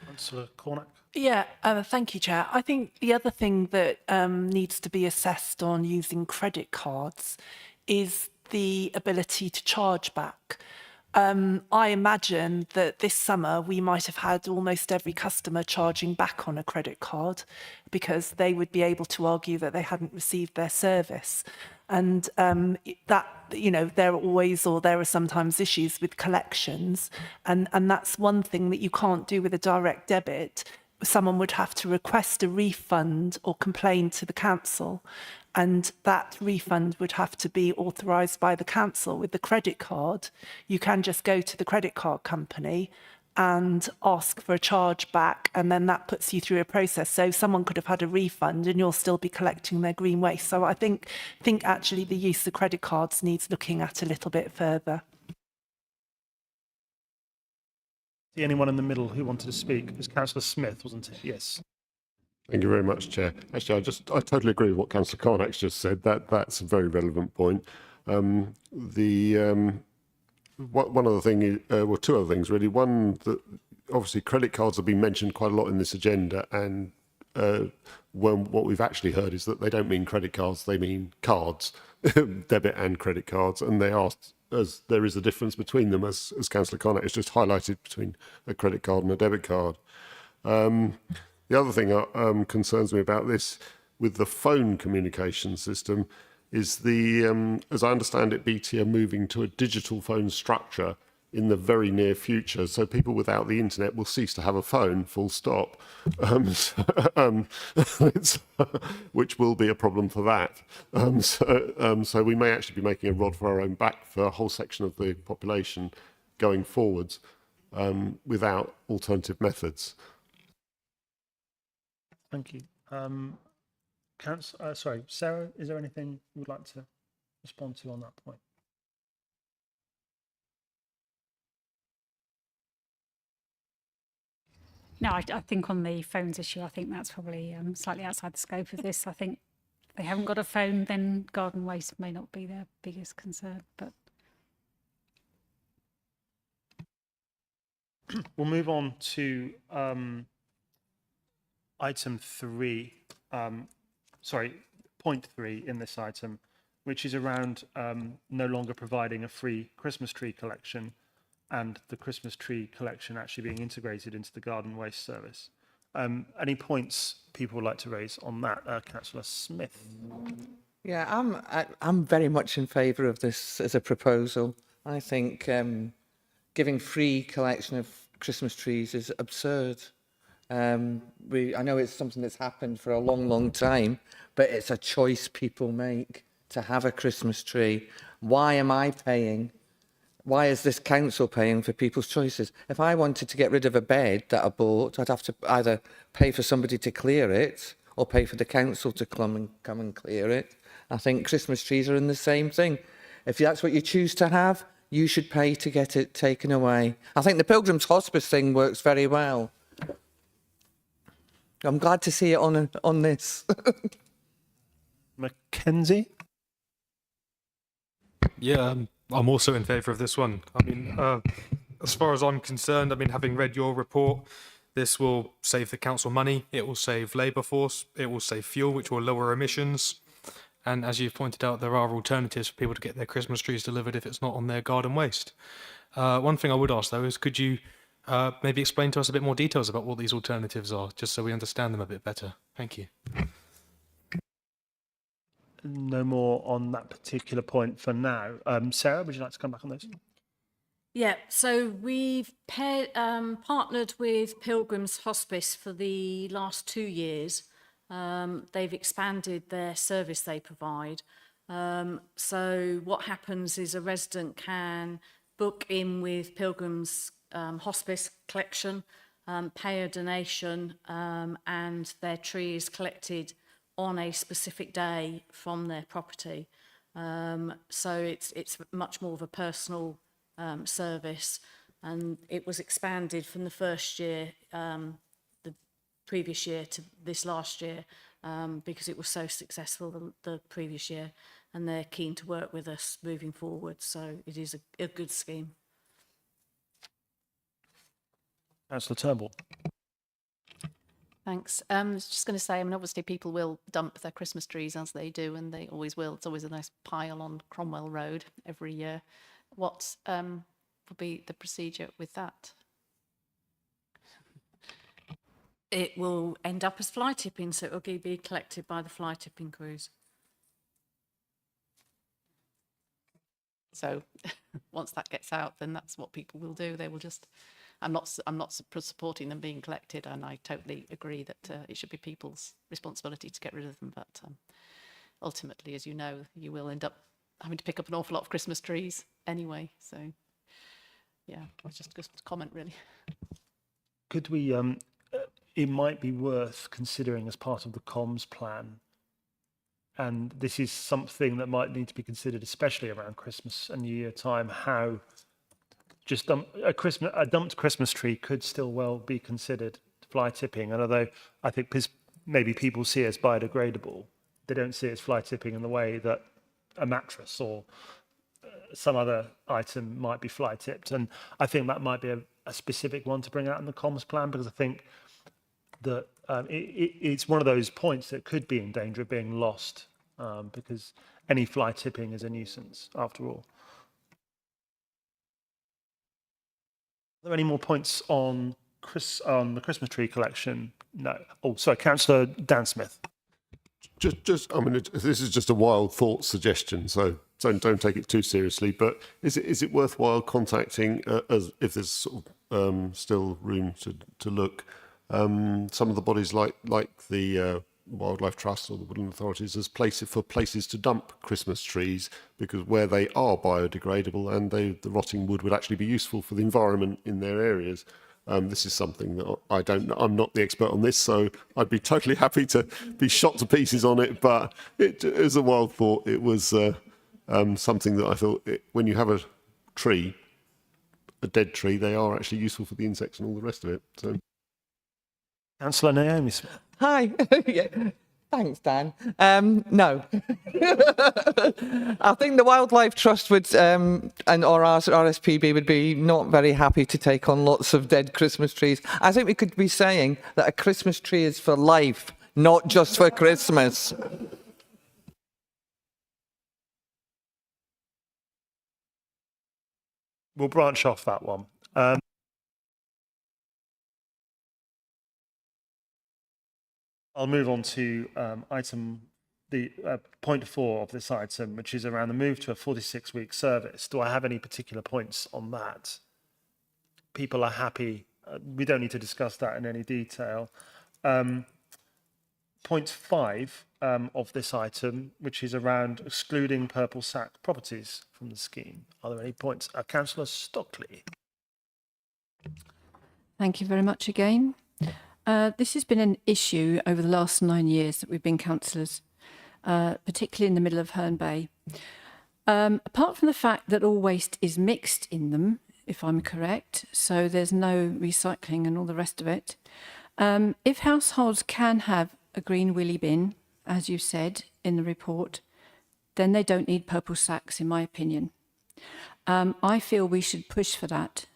Councillor Cormack. Yeah, thank you, Chair. I think the other thing that needs to be assessed on using credit cards is the ability to charge back. I imagine that this summer we might have had almost every customer charging back on a credit card because they would be able to argue that they hadn't received their service. And that, you know, there are sometimes issues with collections. And that's one thing that you can't do with a direct debit. Someone would have to request a refund or complain to the council, and that refund would have to be authorised by the council. With the credit card, you can just go to the credit card company and ask for a charge back, and then that puts you through a process. So someone could have had a refund and you'll still be collecting their green waste. So I think actually the use of credit cards needs looking at a little bit further. See anyone in the middle who wanted to speak? It was Councillor Smith, wasn't it? Yes. Thank you very much, Chair. Actually, I totally agree with what Councillor Carnack's just said. That's a very relevant point. One other thing, well, two other things really. One, that obviously credit cards have been mentioned quite a lot in this agenda, and what we've actually heard is that they don't mean credit cards; they mean cards, debit and credit cards, and they are. As there is a difference between them, as Councillor Carnack has just highlighted, between a credit card and a debit card. The other thing that concerns me about this, with the phone communication system, is as I understand it, BT are moving to a digital phone structure in the very near future. So people without the internet will cease to have a phone, full stop, which will be a problem for that. So we may actually be making a rod for our own back for a whole section of the population going forwards without alternative methods. Thank you. Sorry, Sarah, is there anything you would like to respond to on that point? No, I think on the phones issue, I think that's probably slightly outside the scope of this. I think if they haven't got a phone, then garden waste may not be their biggest concern. But we'll move on to item 3. Point 3 in this item, which is around no longer providing a free Christmas tree collection, and the Christmas tree collection actually being integrated into the garden waste service. Any points people would like to raise on that? Councillor Smith. Yeah, I'm very much in favour of this as a proposal. I think giving free collection of Christmas trees is absurd. I know it's something that's happened for a long, long time, but it's a choice people make to have a Christmas tree. Why am I paying? Why is this council paying for people's choices? If I wanted to get rid of a bed that I bought, I'd have to either pay for somebody to clear it or pay for the council to come and clear it. I think Christmas trees are in the same thing. If that's what you choose to have, you should pay to get it taken away. I think the Pilgrim's Hospice thing works very well. I'm glad to see it on this. Mackenzie? Yeah, I'm also in favour of this one. I mean, as far as I'm concerned, I mean, having read your report, this will save the council money, it will save labour force, it will save fuel, which will lower emissions. And as you've pointed out, there are alternatives for people to get their Christmas trees delivered if it's not on their garden waste. One thing I would ask, though, is could you maybe explain to us a bit more details about what these alternatives are, just so we understand them a bit better? Thank you. No more on that particular point for now. Sarah, would you like to come back on this? Yeah, so we've partnered with Pilgrim's Hospice for the last 2 years. They've expanded their service they provide. So what happens is a resident can book in with Pilgrim's Hospice collection, pay a donation, and their tree is collected on a specific day from their property. So it's much more of a personal service, and it was expanded from the first year, the previous year, to this last year, because it was so successful the previous year, and they're keen to work with us moving forward. So it is a good scheme. Councillor Turnbull. Thanks. I was just going to say, I mean, obviously people will dump their Christmas trees as they do, and they always will. It's always a nice pile on Cromwell Road every year. What would be the procedure with that? It will end up as fly tipping, so it will be collected by the fly tipping crews. So once that gets out, then that's what people will do. They will just, I'm not supporting them being collected, and I totally agree that it should be people's responsibility to get rid of them. But ultimately, as you know, you will end up having to pick up an awful lot of Christmas trees anyway. So yeah, it's just a comment really. Could we, it might be worth considering as part of the comms plan, and this is something that might need to be considered, especially around Christmas and New Year time, how just a dumped Christmas tree could still well be considered fly tipping. And although I think maybe people see it as biodegradable, they don't see it as fly tipping in the way that a mattress or some other item might be fly tipped. And I think that might be a specific one to bring out in the comms plan, because I think that it's one of those points that could be in danger of being lost, because any fly tipping is a nuisance after all. Are there any more points on the Christmas tree collection? No. Oh, sorry, Councillor Dan Smith. I mean, this is just a wild thought suggestion, so don't take it too seriously. But is it worthwhile contacting, as if there's sort of still room to look, some of the bodies like the Wildlife Trust or the Woodland Authorities as places to dump Christmas trees, because where they are biodegradable and the rotting wood would actually be useful for the environment in their areas. This is something that I'm not the expert on this, so I'd be totally happy to be shot to pieces on it, but it is a wild thought. It was something that I thought, when you have a dead tree, they are actually useful for the insects and all the rest of it. So. Councillor Naomi Smith. Hi. Yeah. Thanks, Dan. No. I think the Wildlife Trust would, or RSPB would be not very happy to take on lots of dead Christmas trees. I think we could be saying that a Christmas tree is for life, not just for Christmas. We'll branch off that one. I'll move on to point 4 of this item, which is around the move to a 46-week service. Do I have any particular points on that? People are happy. We don't need to discuss that in any detail. Point 5 of this item, which is around excluding purple sack properties from the scheme. Are there any points? Councillor Stockley. Thank you very much again. This has been an issue over the last 9 years that we've been councillors, particularly in the middle of Herne Bay. Apart from the fact that all waste is mixed in them, if I'm correct, so there's no recycling and all the rest of it. If households can have a green wheelie bin, as you said in the report, then they don't need purple sacks, in my opinion. I feel we should push for that.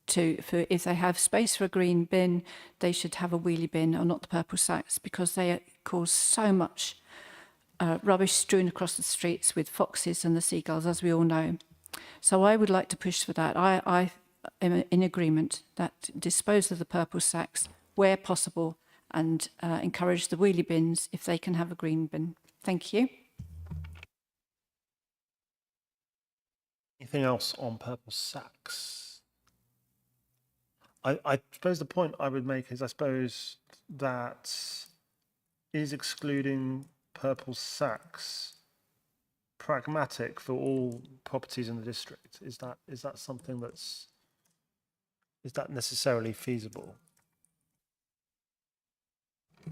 For if they have space for a green bin, they should have a wheelie bin or not the purple sacks, because they cause so much rubbish strewn across the streets with foxes and the seagulls, as we all know. So I would like to push for that. I am in agreement that dispose of the purple sacks where possible and encourage the wheelie bins if they can have a green bin. Thank you. Anything else on purple sacks? I suppose the point I would make is, I suppose that is excluding purple sacks pragmatic for all properties in the district? Is that something is that necessarily feasible?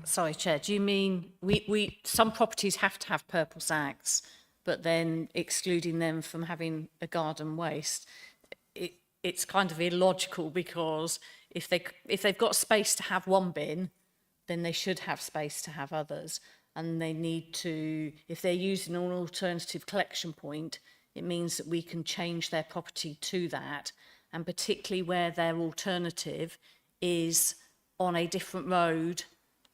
Sorry, Chair, do you mean some properties have to have purple sacks, but then excluding them from having a garden waste? It's kind of illogical, because if they've got space to have one bin, then they should have space to have others. And they need to, if they're using an alternative collection point, it means that we can change their property to that. And particularly where their alternative is on a different road,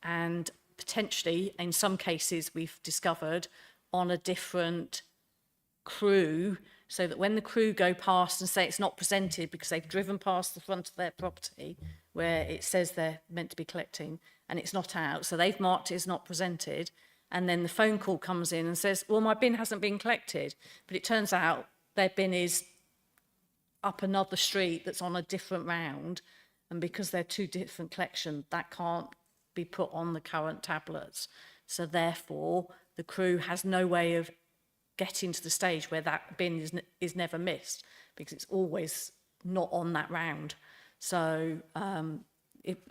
and potentially, in some cases we've discovered, on a different crew, so that when the crew go past and say it's not presented because they've driven past the front of their property where it says they're meant to be collecting and it's not out, so they've marked it as not presented, and then the phone call comes in and says, well, my bin hasn't been collected, but it turns out their bin is up another street that's on a different round, and because they're two different collections, that can't be put on the current tablets. So therefore, the crew has no way of getting to the stage where that bin is never missed, because it's always not on that round. So,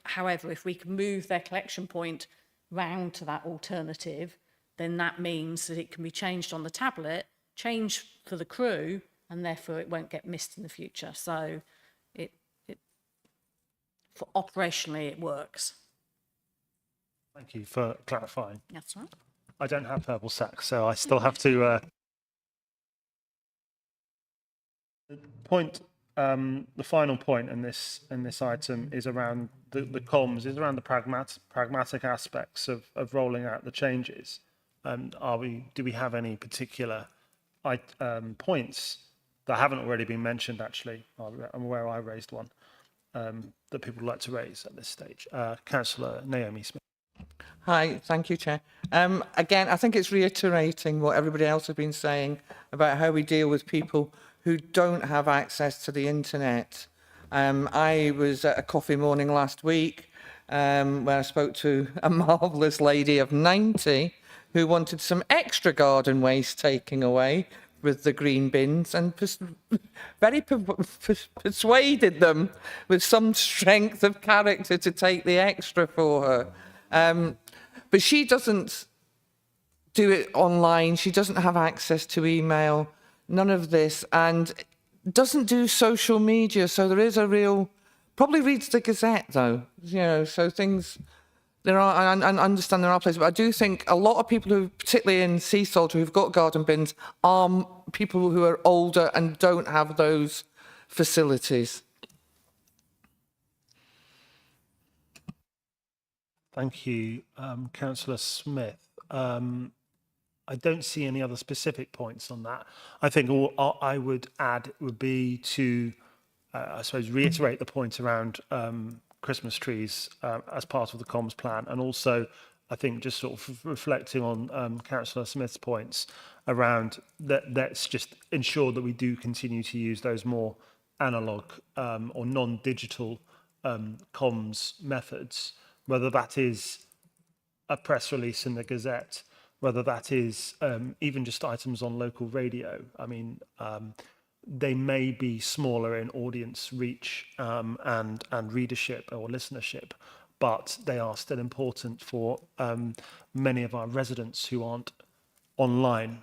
however, if we can move their collection point round to that alternative, then that means that it can be changed on the tablet, changed for the crew, and therefore it won't get missed in the future. So, for operationally, it works. Thank you for clarifying. That's right. I don't have purple sacks, so I still have to point. The final point in this item is around the comms, is around the pragmatic aspects of rolling out the changes. Do we have any particular points that haven't already been mentioned? Actually, I'm aware I raised one that people would like to raise at this stage. Councillor Naomi Smith. Hi, thank you, Chair. Again, I think it's reiterating what everybody else has been saying about how we deal with people who don't have access to the internet. I was at a coffee morning last week where I spoke to a marvellous lady of 90 who wanted some extra garden waste taking away with the green bins, and persuaded them with some strength of character to take the extra for her. But she doesn't do it online. She doesn't have access to email, none of this, and doesn't do social media. So there is a real, probably reads the Gazette though, you know, so things, there are, I understand there are places, but I do think a lot of people who, particularly in Sea Salt, who've got garden bins, are people who are older and don't have those facilities. Thank you, Councillor Smith. I don't see any other specific points on that. I think all I would add would be to, I suppose, reiterate the point around Christmas trees as part of the comms plan, and also I think just sort of reflecting on Councillor Smith's points around that. Let's just ensure that we do continue to use those more analog or non-digital comms methods, whether that is a press release in the Gazette, whether that is even just items on local radio. I mean, they may be smaller in audience reach and readership or listenership, but they are still important for many of our residents who aren't online.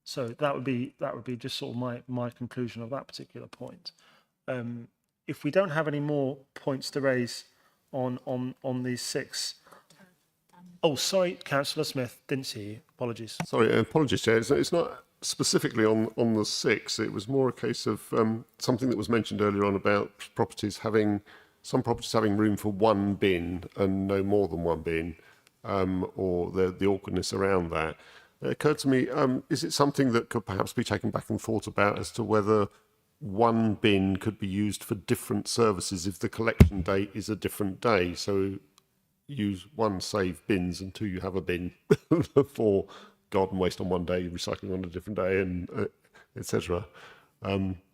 So that would be just sort of my conclusion of that particular point. If we don't have any more points to raise on these 6. Oh, sorry, Councillor Smith, didn't see you. Apologies. Sorry, apologies, Chair. It's not specifically on the 6. It was more a case of something that was mentioned earlier on about some properties having room for one bin and no more than one bin, or the awkwardness around that. It occurred to me, is it something that could perhaps be taken back and thought about as to whether one bin could be used for different services if the collection date is a different day? So use 1 save bins and 2 you have a bin for garden waste on one day, recycling on a different day, and etc.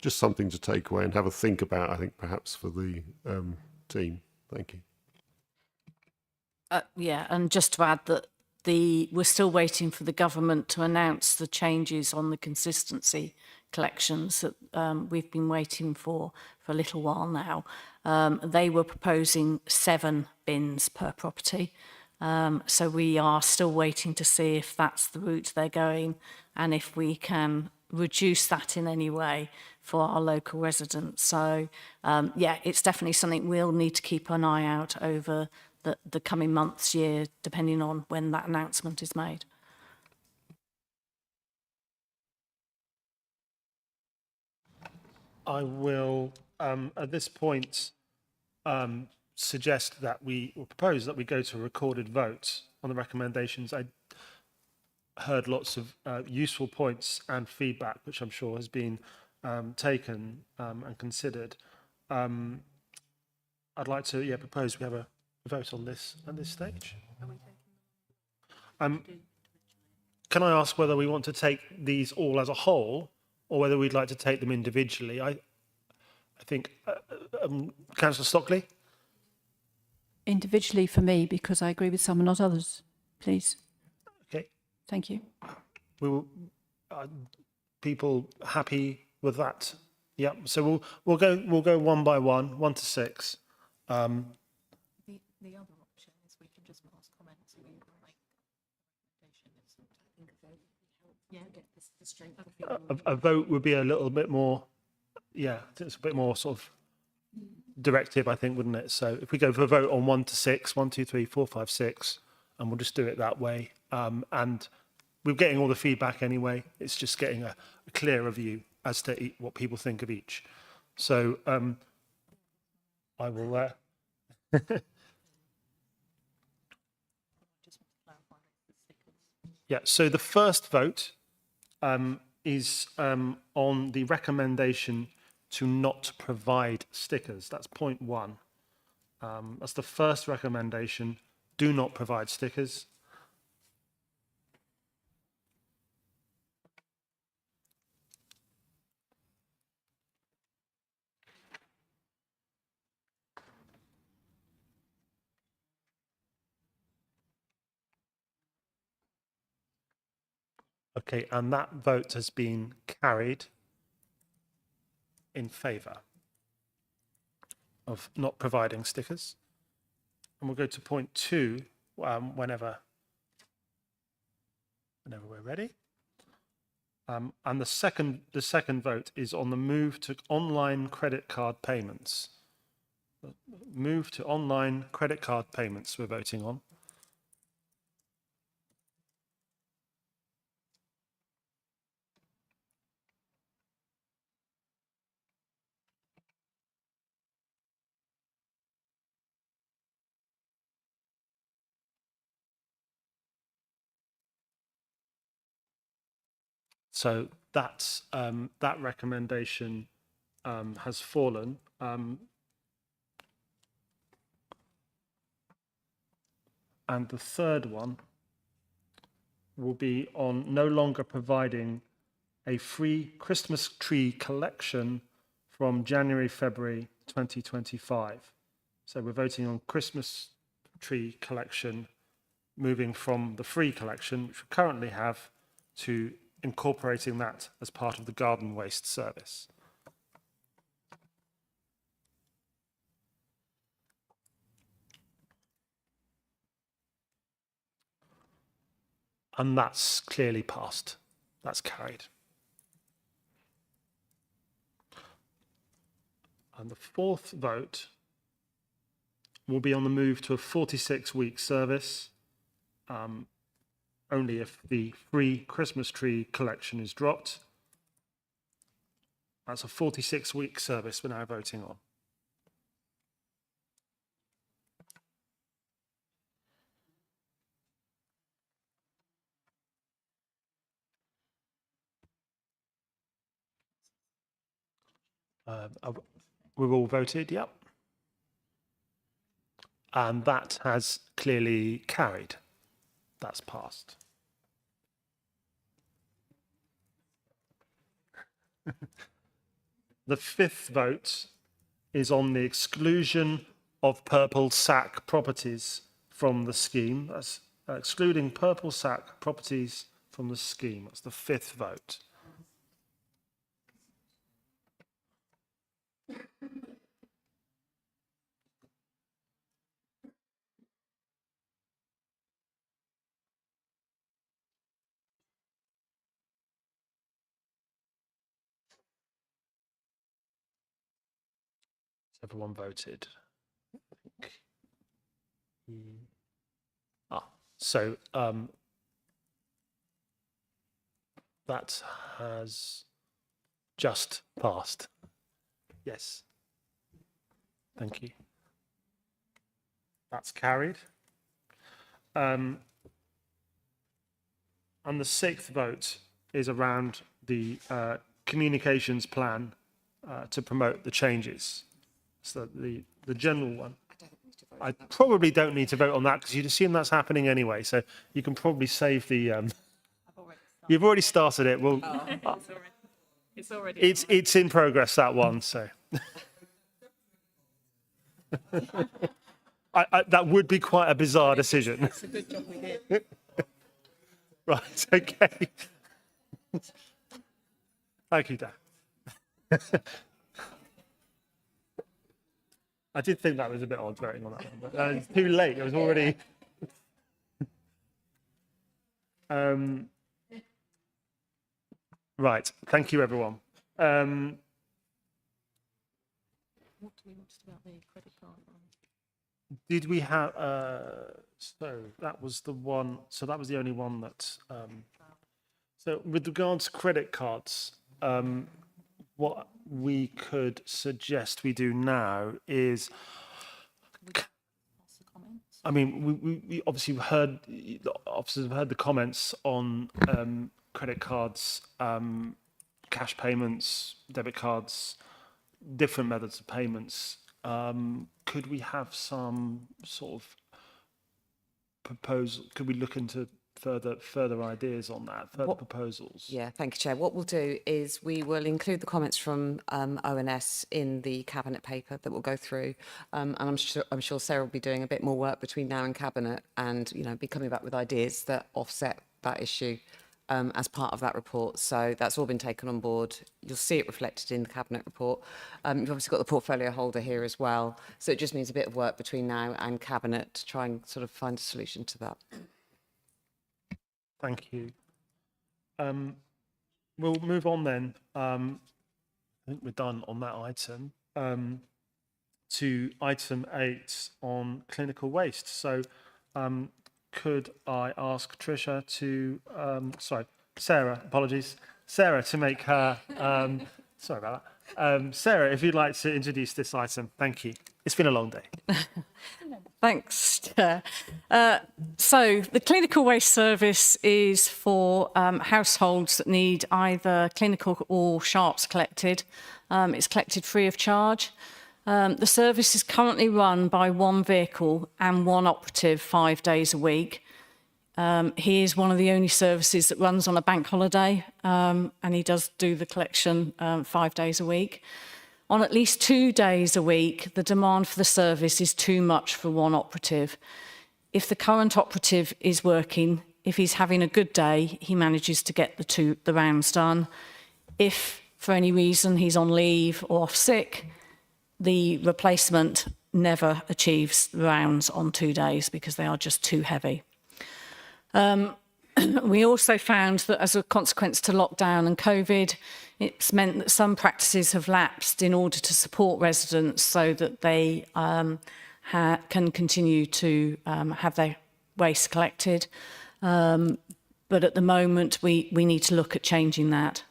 Just something to take away and have a think about, I think, perhaps for the team. Thank you. Yeah, and just to add that we're still waiting for the government to announce the changes on the consistency collections that we've been waiting for a little while now. They were proposing 7 bins per property. So we are still waiting to see if that's the route they're going and if we can reduce that in any way for our local residents. So yeah, it's definitely something we'll need to keep an eye out over the coming months, year, depending on when that announcement is made. I will, at this point, suggest that or propose that we go to a recorded vote on the recommendations. I heard lots of useful points and feedback, which I'm sure has been taken and considered. I'd like to propose we have a vote on this at this stage. Can I ask whether we want to take these all as a whole or whether we'd like to take them individually? I think, Councillor Stockley? Individually for me, because I agree with some and not others, please. Okay. Thank you. We will, people happy with that? Yeah. So we'll go one by one, 1 to 6. The other option is we can just pass comments and we can make recommendations. A vote would be a little bit more, it's a bit more sort of directive, I think, wouldn't it? So if we go for a vote on 1 to 6, 1, 2, 3, 4, 5, 6, and we'll just do it that way. And we're getting all the feedback anyway. It's just getting a clearer view as to what people think of each. So I will. Yeah. So the first vote is on the recommendation to not provide stickers. That's point 1. That's the first recommendation. Do not provide stickers. Okay, and that vote has been carried in favour of not providing stickers. And we'll go to point 2 whenever we're ready. And the second vote is on the move to online credit card payments. Move to online credit card payments we're voting on. So that's that recommendation has fallen. And the third one will be on no longer providing a free Christmas tree collection from January, February 2025. So we're voting on Christmas tree collection, moving from the free collection, which we currently have, to incorporating that as part of the garden waste service. And that's clearly passed. That's carried. And the fourth vote will be on the move to a 46-week service, only if the free Christmas tree collection is dropped. That's a 46-week service we're now voting on. We've all voted, yep. And that has clearly carried. That's passed. The fifth vote is on the exclusion of purple sack properties from the scheme. That's excluding purple sack properties from the scheme. That's the fifth vote. Everyone voted. So that has just passed. Yes. Thank you. That's carried. And the sixth vote is around the communications plan to promote the changes. So the general one. I probably don't need to vote on that because you'd assume that's happening anyway. So you can probably save the. You've already started it. Well, It's already. it's in progress, that one. So. That would be quite a bizarre decision. It's a good job we did. Right. Okay. Thank you, Dan. I did think that was a bit odd voting on that one, but it's too late. It was already. Right. Thank you, everyone. What do we want to do about the credit card one? Did we have? So that was the one. So that was the only one that. So with regards to credit cards, what we could suggest we do now is. I mean, we obviously heard the officers have heard the comments on credit cards, cash payments, debit cards, different methods of payments. Could we have some sort of proposal? Could we look into further ideas on that, further proposals? Yeah, thank you, Chair. What we'll do is we will include the comments from ONS in the Cabinet paper that we'll go through, and I'm sure Sarah will be doing a bit more work between now and Cabinet, and be coming back with ideas that offset that issue as part of that report. So that's all been taken on board. You'll see it reflected in the Cabinet report. You've obviously got the portfolio holder here as well, so it just means a bit of work between now and Cabinet to try and sort of find a solution to that. Thank you. We'll move on then. I think we're done on that item. To item 8 on clinical waste. So could I ask Tricia to, Sarah, apologies, Sarah to make her, sorry about that. Sarah, if you'd like to introduce this item. Thank you. It's been a long day. Thanks, Chair. So the clinical waste service is for households that need either clinical or sharps collected. It's collected free of charge. The service is currently run by one vehicle and one operative 5 days a week. He is one of the only services that runs on a bank holiday, and he does do the collection 5 days a week. On at least 2 days a week, the demand for the service is too much for one operative. If the current operative is working, if he's having a good day, he manages to get the rounds done. If for any reason he's on leave or off sick, the replacement never achieves the rounds on 2 days because they are just too heavy. We also found that as a consequence to lockdown and COVID, it's meant that some practices have lapsed in order to support residents so that they can continue to have their waste collected. But at the moment, we need to look at changing that.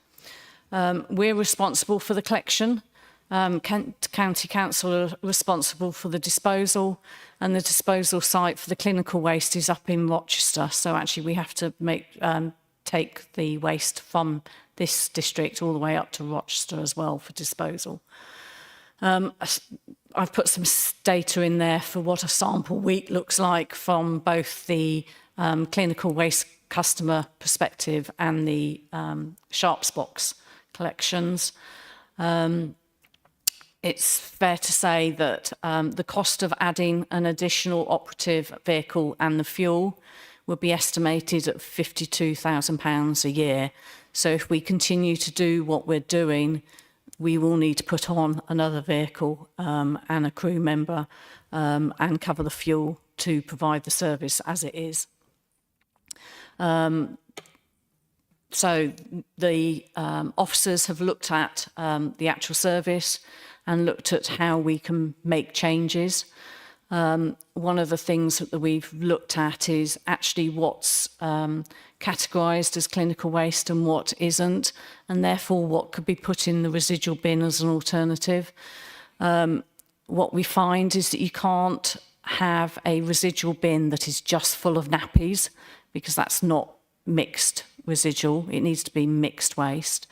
We're responsible for the collection. County Council are responsible for the disposal, and the disposal site for the clinical waste is up in Rochester. So actually we have to take the waste from this district all the way up to Rochester as well for disposal. I've put some data in there for what a sample week looks like from both the clinical waste customer perspective and the sharps box collections. It's fair to say that the cost of adding an additional operative vehicle and the fuel would be estimated at £52,000 a year. So if we continue to do what we're doing, we will need to put on another vehicle and a crew member and cover the fuel to provide the service as it is. So the officers have looked at the actual service and looked at how we can make changes. One of the things that we've looked at is actually what's categorised as clinical waste and what isn't, and therefore what could be put in the residual bin as an alternative. What we find is that you can't have a residual bin that is just full of nappies, because that's not mixed residual. It needs to be mixed waste.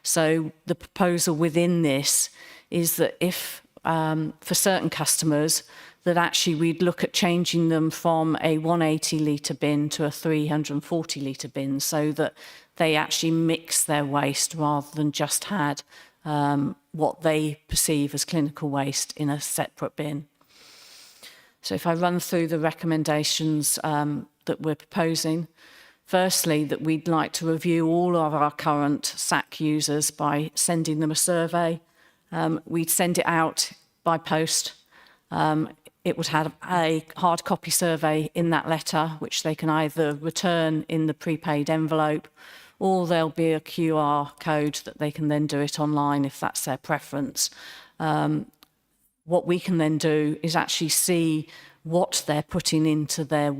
So the proposal within this is that if, for certain customers, that actually we'd look at changing them from a 180 litre bin to a 340 litre bin, so that they actually mix their waste rather than just had what they perceive as clinical waste in a separate bin. So if I run through the recommendations that we're proposing, firstly, that we'd like to review all of our current SAC users by sending them a survey. We'd send it out by post. It would have a hard copy survey in that letter, which they can either return in the prepaid envelope, or there'll be a QR code that they can then do it online if that's their preference. What we can then do is actually see what they're putting into their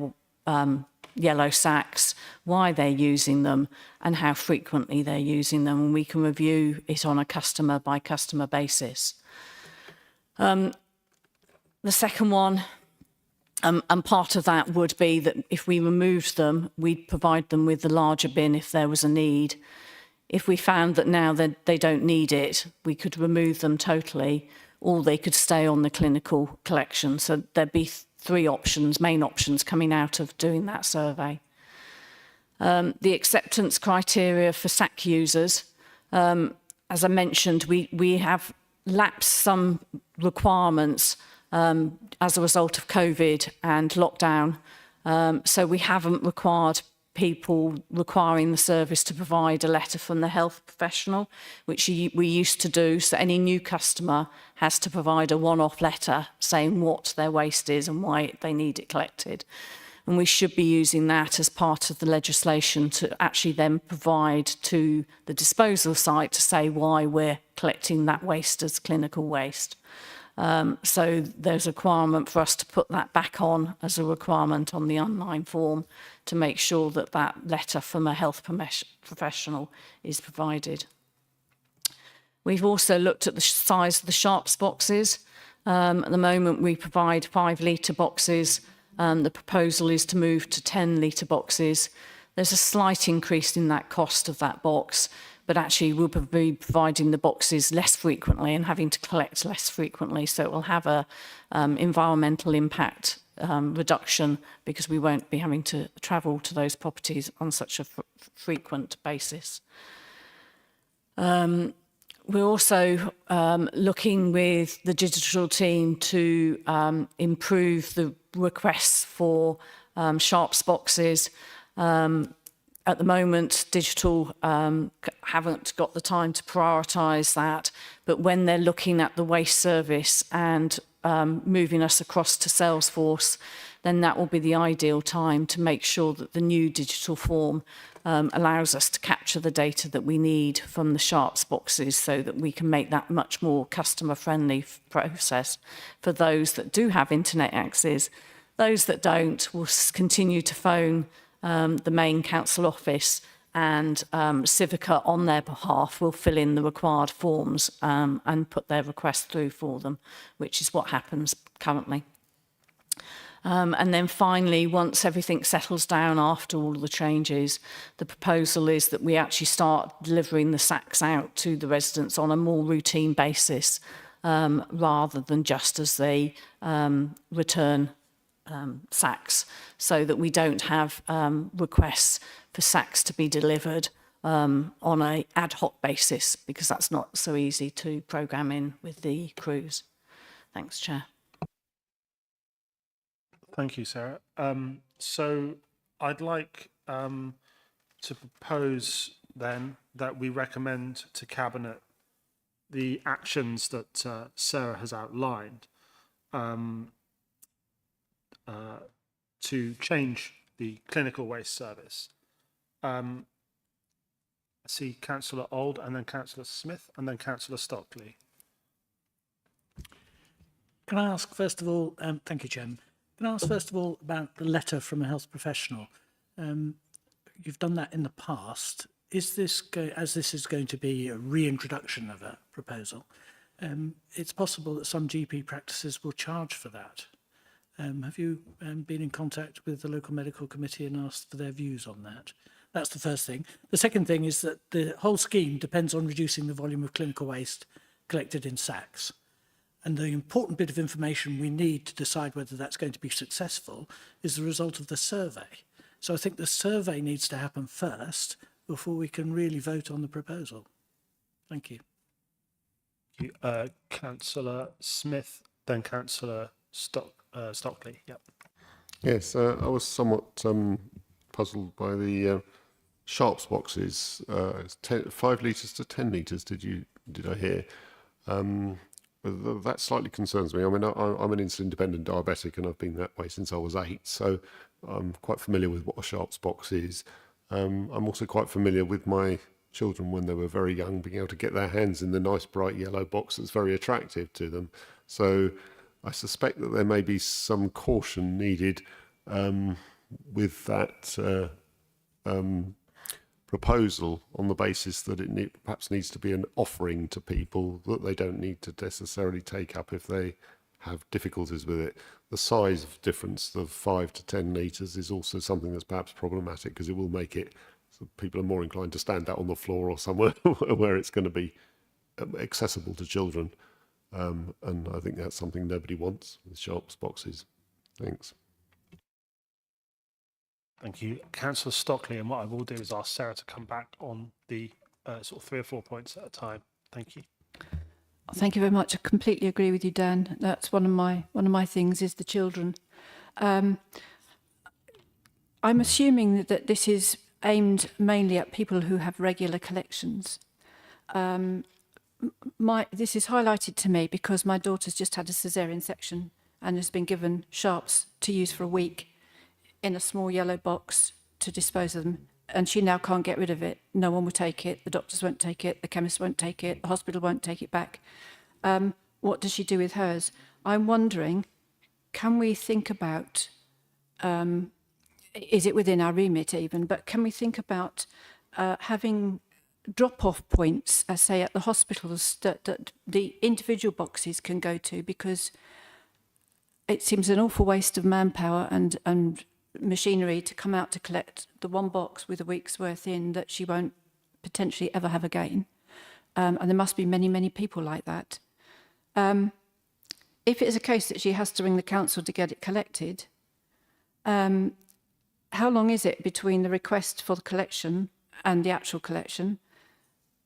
yellow sacks, why they're using them, and how frequently they're using them, and we can review it on a customer by customer basis. The second one, and part of that would be that if we removed them, we'd provide them with the larger bin if there was a need. If we found that now that they don't need it, we could remove them totally, or they could stay on the clinical collection. So there'd be three options, main options, coming out of doing that survey. The acceptance criteria for SAC users, as I mentioned, we have lapsed some requirements as a result of COVID and lockdown. So we haven't required people requiring the service to provide a letter from the health professional, which we used to do. So any new customer has to provide a one-off letter saying what their waste is and why they need it collected. And we should be using that as part of the legislation to actually then provide to the disposal site to say why we're collecting that waste as clinical waste. So there's a requirement for us to put that back on as a requirement on the online form to make sure that that letter from a health professional is provided. We've also looked at the size of the sharps boxes. At the moment we provide 5 litre boxes. The proposal is to move to 10 litre boxes. There's a slight increase in that cost of that box, but actually we'll be providing the boxes less frequently and having to collect less frequently, so it will have a environmental impact reduction because we won't be having to travel to those properties on such a frequent basis. We're also looking with the digital team to improve the requests for sharps boxes. At the moment, digital haven't got the time to prioritise that, but when they're looking at the waste service and moving us across to Salesforce, then that will be the ideal time to make sure that the new digital form allows us to capture the data that we need from the sharps boxes so that we can make that much more customer friendly process for those that do have internet access. Those that don't will continue to phone the main council office, and Civica on their behalf will fill in the required forms and put their request through for them, which is what happens currently. And then finally, once everything settles down after all the changes, the proposal is that we actually start delivering the sacks out to the residents on a more routine basis, rather than just as they return sacks, so that we don't have requests for sacks to be delivered on an ad hoc basis, because that's not so easy to programme in with the crews. Thanks, Chair. Thank you, Sarah. So I'd like to propose then that we recommend to Cabinet the actions that Sarah has outlined to change the clinical waste service. I see Councillor Auld, and then Councillor Smith, and then Councillor Stockley. Can I ask first of all, thank you, Chairman. Can I ask first of all about the letter from a health professional? You've done that in the past. Is this, as this is going to be a reintroduction of a proposal, it's possible that some GP practices will charge for that. Have you been in contact with the local medical committee and asked for their views on that? That's the first thing. The second thing is that the whole scheme depends on reducing the volume of clinical waste collected in sacks. And the important bit of information we need to decide whether that's going to be successful is the result of the survey. So I think the survey needs to happen first before we can really vote on the proposal. Thank you. Councillor Smith, then Councillor Stockley. Yep. Yes, I was somewhat puzzled by the sharps boxes. 5 litres to 10 litres. Did I hear? That slightly concerns me. I mean, I'm an insulin-dependent diabetic, and I've been that way since I was 8, so I'm quite familiar with what a sharps box is. I'm also quite familiar with my children when they were very young, being able to get their hands in the nice bright yellow box that's very attractive to them. So I suspect that there may be some caution needed with that proposal, on the basis that it perhaps needs to be an offering to people that they don't need to necessarily take up if they have difficulties with it. The size of difference of 5 to 10 litres is also something that's perhaps problematic, because it will make it so people are more inclined to stand that on the floor or somewhere where it's going to be accessible to children. And I think that's something nobody wants with sharps boxes. Thanks. Thank you, Councillor Stockley. And what I will do is ask Sarah to come back on the sort of 3 or 4 points at a time. Thank you. Thank you very much. I completely agree with you, Dan. That's one of my things is the children. I'm assuming that this is aimed mainly at people who have regular collections. This is highlighted to me because my daughter's just had a caesarean section and has been given sharps to use for a week in a small yellow box to dispose of them, and she now can't get rid of it. No one will take it. The doctors won't take it. The chemist won't take it. The hospital won't take it back. What does she do with hers? I'm wondering, can we think about, is it within our remit even, but can we think about having drop-off points, say at the hospitals, that the individual boxes can go to, because it seems an awful waste of manpower and machinery to come out to collect the one box with a week's worth in that she won't potentially ever have again. And there must be many, many people like that. If it's a case that she has to ring the council to get it collected, how long is it between the request for the collection and the actual collection?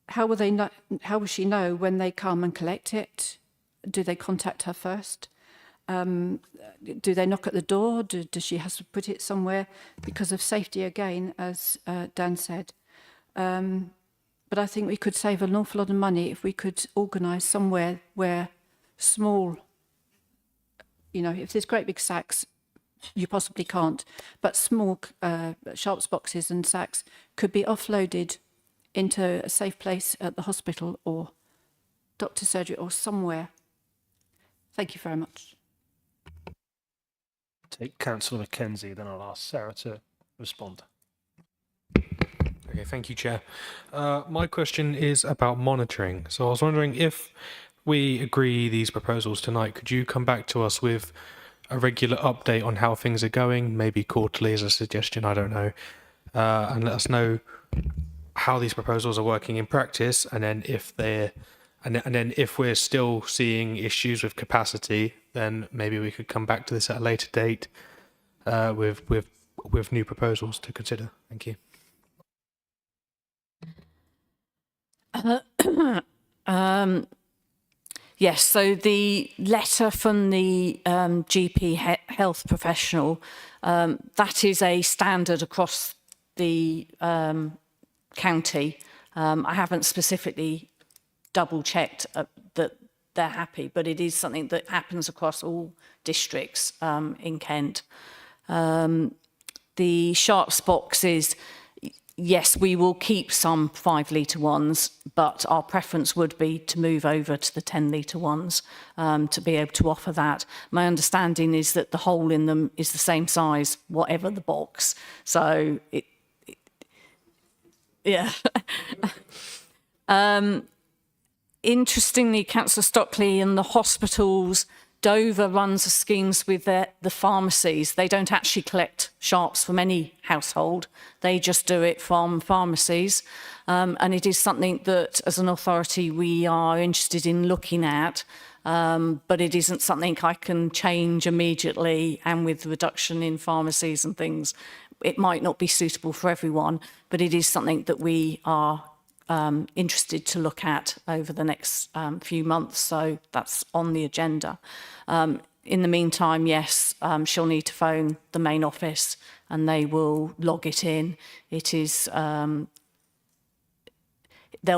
How will she know when they come and collect it? Do they contact her first? Do they knock at the door? Does she have to put it somewhere? Because of safety again, as Dan said. But I think we could save an awful lot of money if we could organise somewhere where small, if there's great big sacks, you possibly can't. But small sharps boxes and sacks could be offloaded into a safe place at the hospital or doctor's surgery or somewhere. Thank you very much. Take Councillor Mackenzie, then I'll ask Sarah to respond. Okay, thank you, Chair. My question is about monitoring. So I was wondering, if we agree these proposals tonight, could you come back to us with a regular update on how things are going, maybe quarterly as a suggestion, I don't know, and let us know how these proposals are working in practice, and then if they're and then if we're still seeing issues with capacity, then maybe we could come back to this at a later date with new proposals to consider. Thank you. Yes, so the letter from the GP health professional, that is a standard across the county. I haven't specifically double checked that they're happy, but it is something that happens across all districts in Kent. The sharps boxes, yes, we will keep some 5 litre ones, but our preference would be to move over to the 10 litre ones to be able to offer that. My understanding is that the hole in them is the same size, whatever the box. So, yeah. Interestingly, Councillor Stockley and the hospitals, Dover runs the schemes with the pharmacies. They don't actually collect sharps from any household. They just do it from pharmacies. And it is something that, as an authority, we are interested in looking at. But it isn't something I can change immediately. And with the reduction in pharmacies and things, it might not be suitable for everyone. But it is something that we are interested to look at over the next few months, so that's on the agenda. In the meantime, yes, she'll need to phone the main office and they will log it in. It is, they'll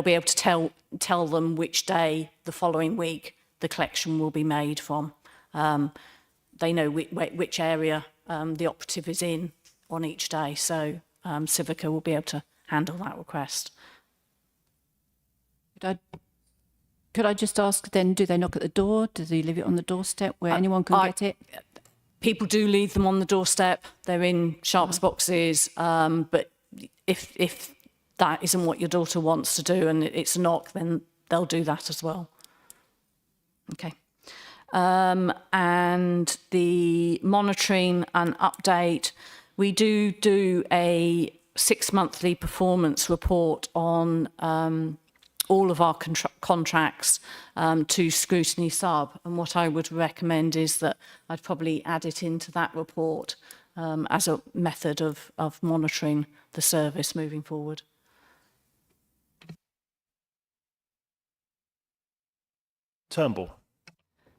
be able to tell them which day the following week the collection will be made from. They know which area the operative is in on each day, so Civica will be able to handle that request. Could I just ask then, do they knock at the door? Do they leave it on the doorstep where anyone can get it? People do leave them on the doorstep. They're in sharps boxes. But if that isn't what your daughter wants to do and it's a knock, then they'll do that as well. Okay. And the monitoring and update, we do a 6-monthly performance report on all of our contracts to Scrutiny Sub. And what I would recommend is that I'd probably add it into that report as a method of monitoring the service moving forward. Turnbull.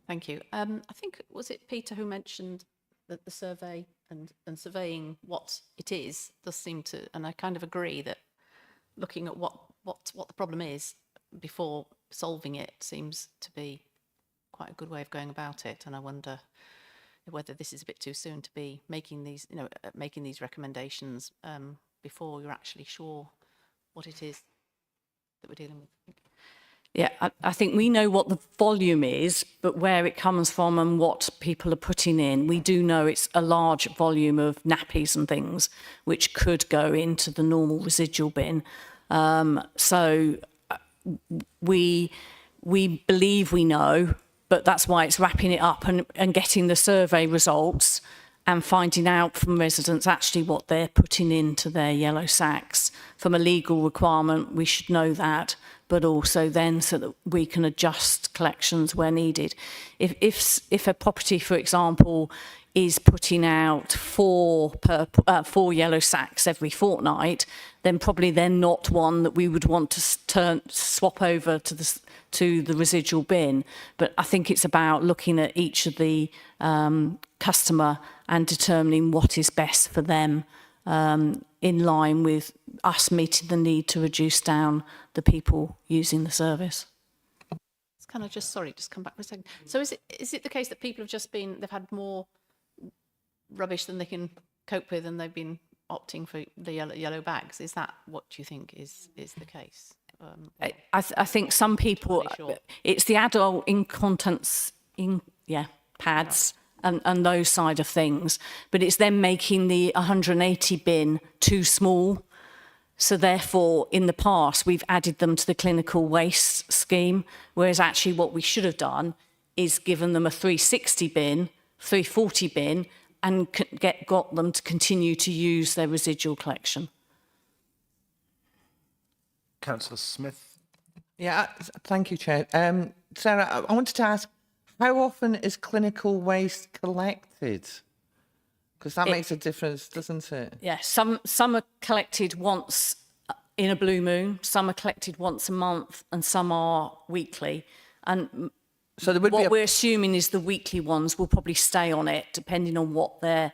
Thank you. I think, was it Peter who mentioned that the survey and surveying what it is does seem to, and I kind of agree that looking at what the problem is before solving it seems to be quite a good way of going about it. And I wonder whether this is a bit too soon to be making these, making these recommendations before you're actually sure what it is that we're dealing with. Yeah, I think we know what the volume is, but where it comes from and what people are putting in, we do know it's a large volume of nappies and things which could go into the normal residual bin. So we believe we know, but that's why it's wrapping it up and getting the survey results and finding out from residents actually what they're putting into their yellow sacks. From a legal requirement, we should know that, but also then so that we can adjust collections where needed. If a property, for example, is putting out four yellow sacks every fortnight, then probably they're not one that we would want to swap over to the residual bin. But I think it's about looking at each of the customer and determining what is best for them in line with us meeting the need to reduce down the people using the service. Can I just, sorry, just come back for a second. So is it the case that people have just been, they've had more rubbish than they can cope with, and they've been opting for the yellow bags. Is that what you think is the case? I think some people, it's the adult incontinence, pads and those side of things, but it's them making the 180 bin too small. So therefore, in the past, we've added them to the clinical waste scheme, whereas actually what we should have done is given them a 360 bin, 340 bin, and got them to continue to use their residual collection. Councillor Smith. Yeah, thank you, Chair. Sarah, I wanted to ask, how often is clinical waste collected? Because that makes a difference, doesn't it? Yeah, some are collected once in a blue moon, some are collected once a month, and some are weekly. And so there would what we're assuming is the weekly ones will probably stay on it, depending on what their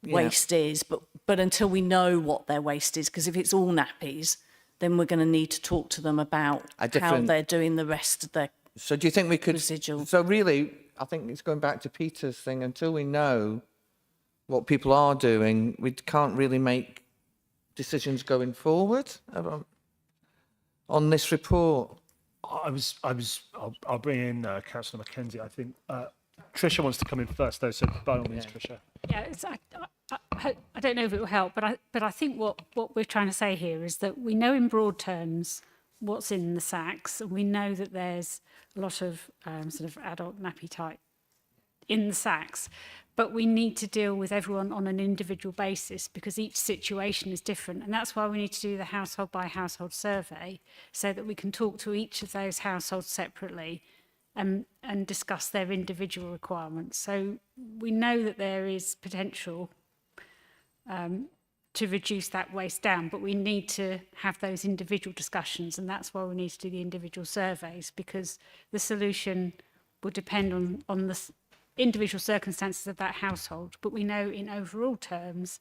waste is. But until we know what their waste is, because if it's all nappies, then we're going to need to talk to them about how they're doing the rest of their So do you think we could... residual. So really, I think it's going back to Peter's thing, until we know what people are doing, we can't really make decisions going forward on this report. I'll bring in Councillor Mackenzie. I think Tricia wants to come in first, though, so by all means, Tricia. Yeah, I don't know if it will help, but I think what we're trying to say here is that we know in broad terms what's in the sacks, and we know that there's a lot of sort of adult nappy type in the sacks, but we need to deal with everyone on an individual basis because each situation is different, and that's why we need to do the household by household survey so that we can talk to each of those households separately and discuss their individual requirements. So we know that there is potential to reduce that waste down, but we need to have those individual discussions, and that's why we need to do the individual surveys, because the solution will depend on the individual circumstances of that household. But we know in overall terms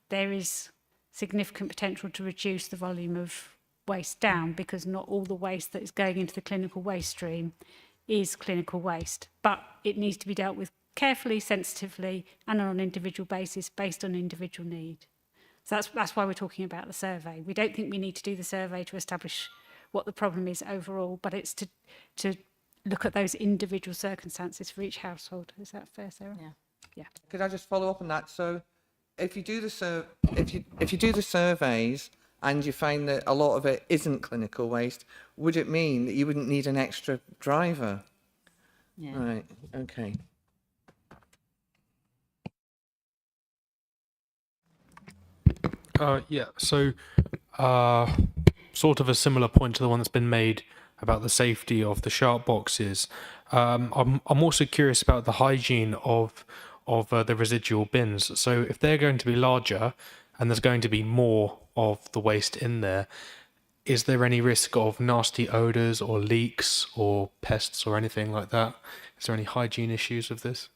there is significant potential to reduce the volume of waste down, because not all the waste that is going into the clinical waste stream is clinical waste, but it needs to be dealt with carefully, sensitively, and on an individual basis based on individual need. So that's why we're talking about the survey. We don't think we need to do the survey to establish what the problem is overall, but it's to look at those individual circumstances for each household. Is that fair, Sarah? Yeah. Could I just follow up on that? So if you do the surveys and you find that a lot of it isn't clinical waste, would it mean that you wouldn't need an extra driver? Yeah. Right, okay. So sort of a similar point to the one that's been made about the safety of the sharp boxes. I'm also curious about the hygiene of the residual bins. So if they're going to be larger and there's going to be more of the waste in there, is there any risk of nasty odours or leaks or pests or anything like that? Is there any hygiene issues with this?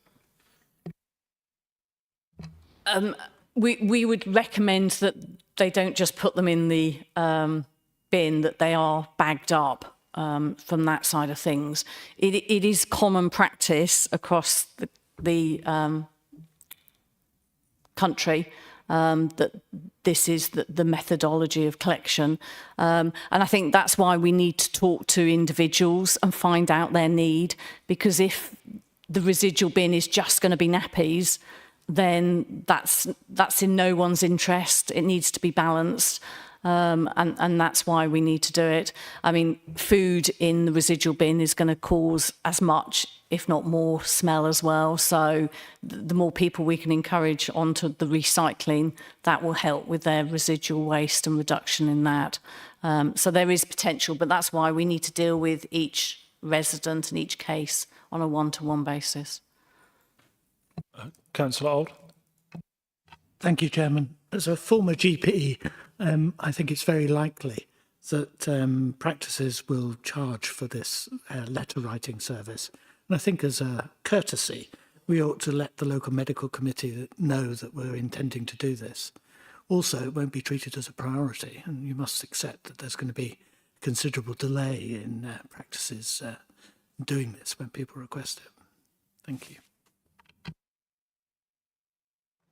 We would recommend that they don't just put them in the bin, that they are bagged up from that side of things. It is common practice across the country that this is the methodology of collection. And I think that's why we need to talk to individuals and find out their need, because if the residual bin is just going to be nappies, then that's in no one's interest. It needs to be balanced. And that's why we need to do it. I mean, food in the residual bin is going to cause as much, if not more, smell as well. So the more people we can encourage onto the recycling, that will help with their residual waste and reduction in that. So there is potential, but that's why we need to deal with each resident and each case on a one-to-one basis. Councillor Auld. Thank you, Chairman. As a former GP, I think it's very likely that practices will charge for this letter writing service. And I think as a courtesy, we ought to let the local medical committee know that we're intending to do this. Also, it won't be treated as a priority, and you must accept that there's going to be considerable delay in practices doing this when people request it. Thank you.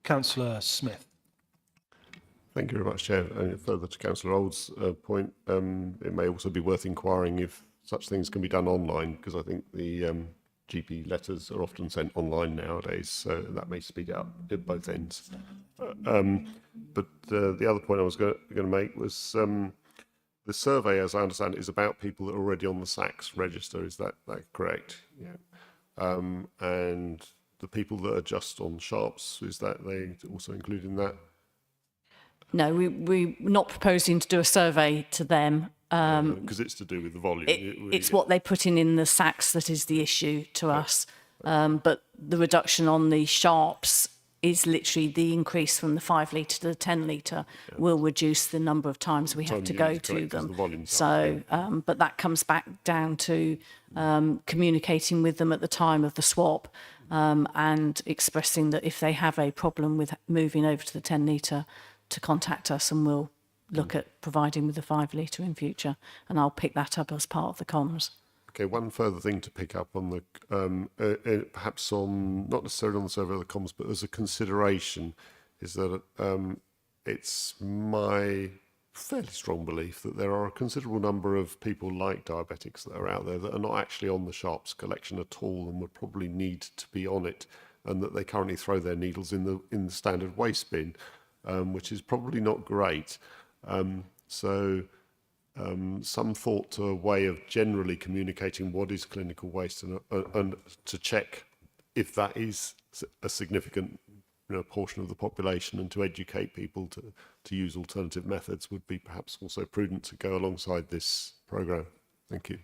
Councillor Smith. Thank you very much, Chair. And further to Councillor Old's point, it may also be worth inquiring if such things can be done online, because I think the GP letters are often sent online nowadays, so that may speed it up at both ends. But the other point I was going to make was the survey, as I understand it, is about people that are already on the SACS register. Is that correct? Yeah. And the people that are just on Sharps, is that they also include in that? No, we're not proposing to do a survey to them. Because it's to do with the volume. It's what they put in the sacks that is the issue to us. But the reduction on the Sharps is literally the increase from the 5 litre to the 10 litre will reduce the number of times we have to go to them. So, but that comes back down to communicating with them at the time of the swap and expressing that if they have a problem with moving over to the 10 litre, to contact us and we'll look at providing with the 5 litre in future. And I'll pick that up as part of the comms. Okay, one further thing to pick up on the, perhaps on, not necessarily on the survey of the comms, but as a consideration, is that it's my fairly strong belief that there are a considerable number of people like diabetics that are out there that are not actually on the Sharps collection at all and would probably need to be on it, and that they currently throw their needles in the standard waste bin, which is probably not great. Some thought to a way of generally communicating what is clinical waste and to check if that is a significant portion of the population, and to educate people to use alternative methods would be perhaps also prudent to go alongside this programme. Thank you.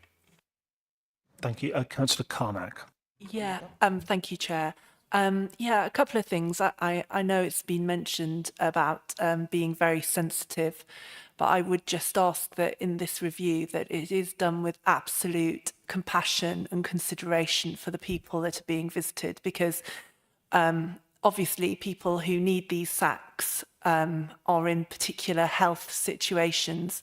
Thank you. Councillor Carnac. Yeah, thank you, Chair. Yeah, a couple of things. I know it's been mentioned about being very sensitive, but I would just ask that in this review that it is done with absolute compassion and consideration for the people that are being visited, because obviously people who need these sacks are in particular health situations.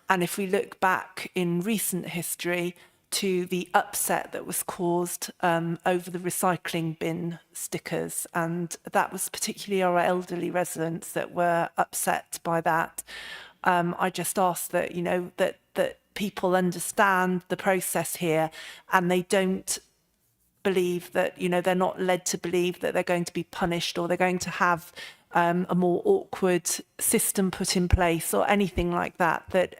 And if we look back in recent history to the upset that was caused over the recycling bin stickers, and that was particularly our elderly residents that were upset by that. I just ask that, that people understand the process here and they don't believe that, they're not led to believe that they're going to be punished or they're going to have a more awkward system put in place or anything like that, that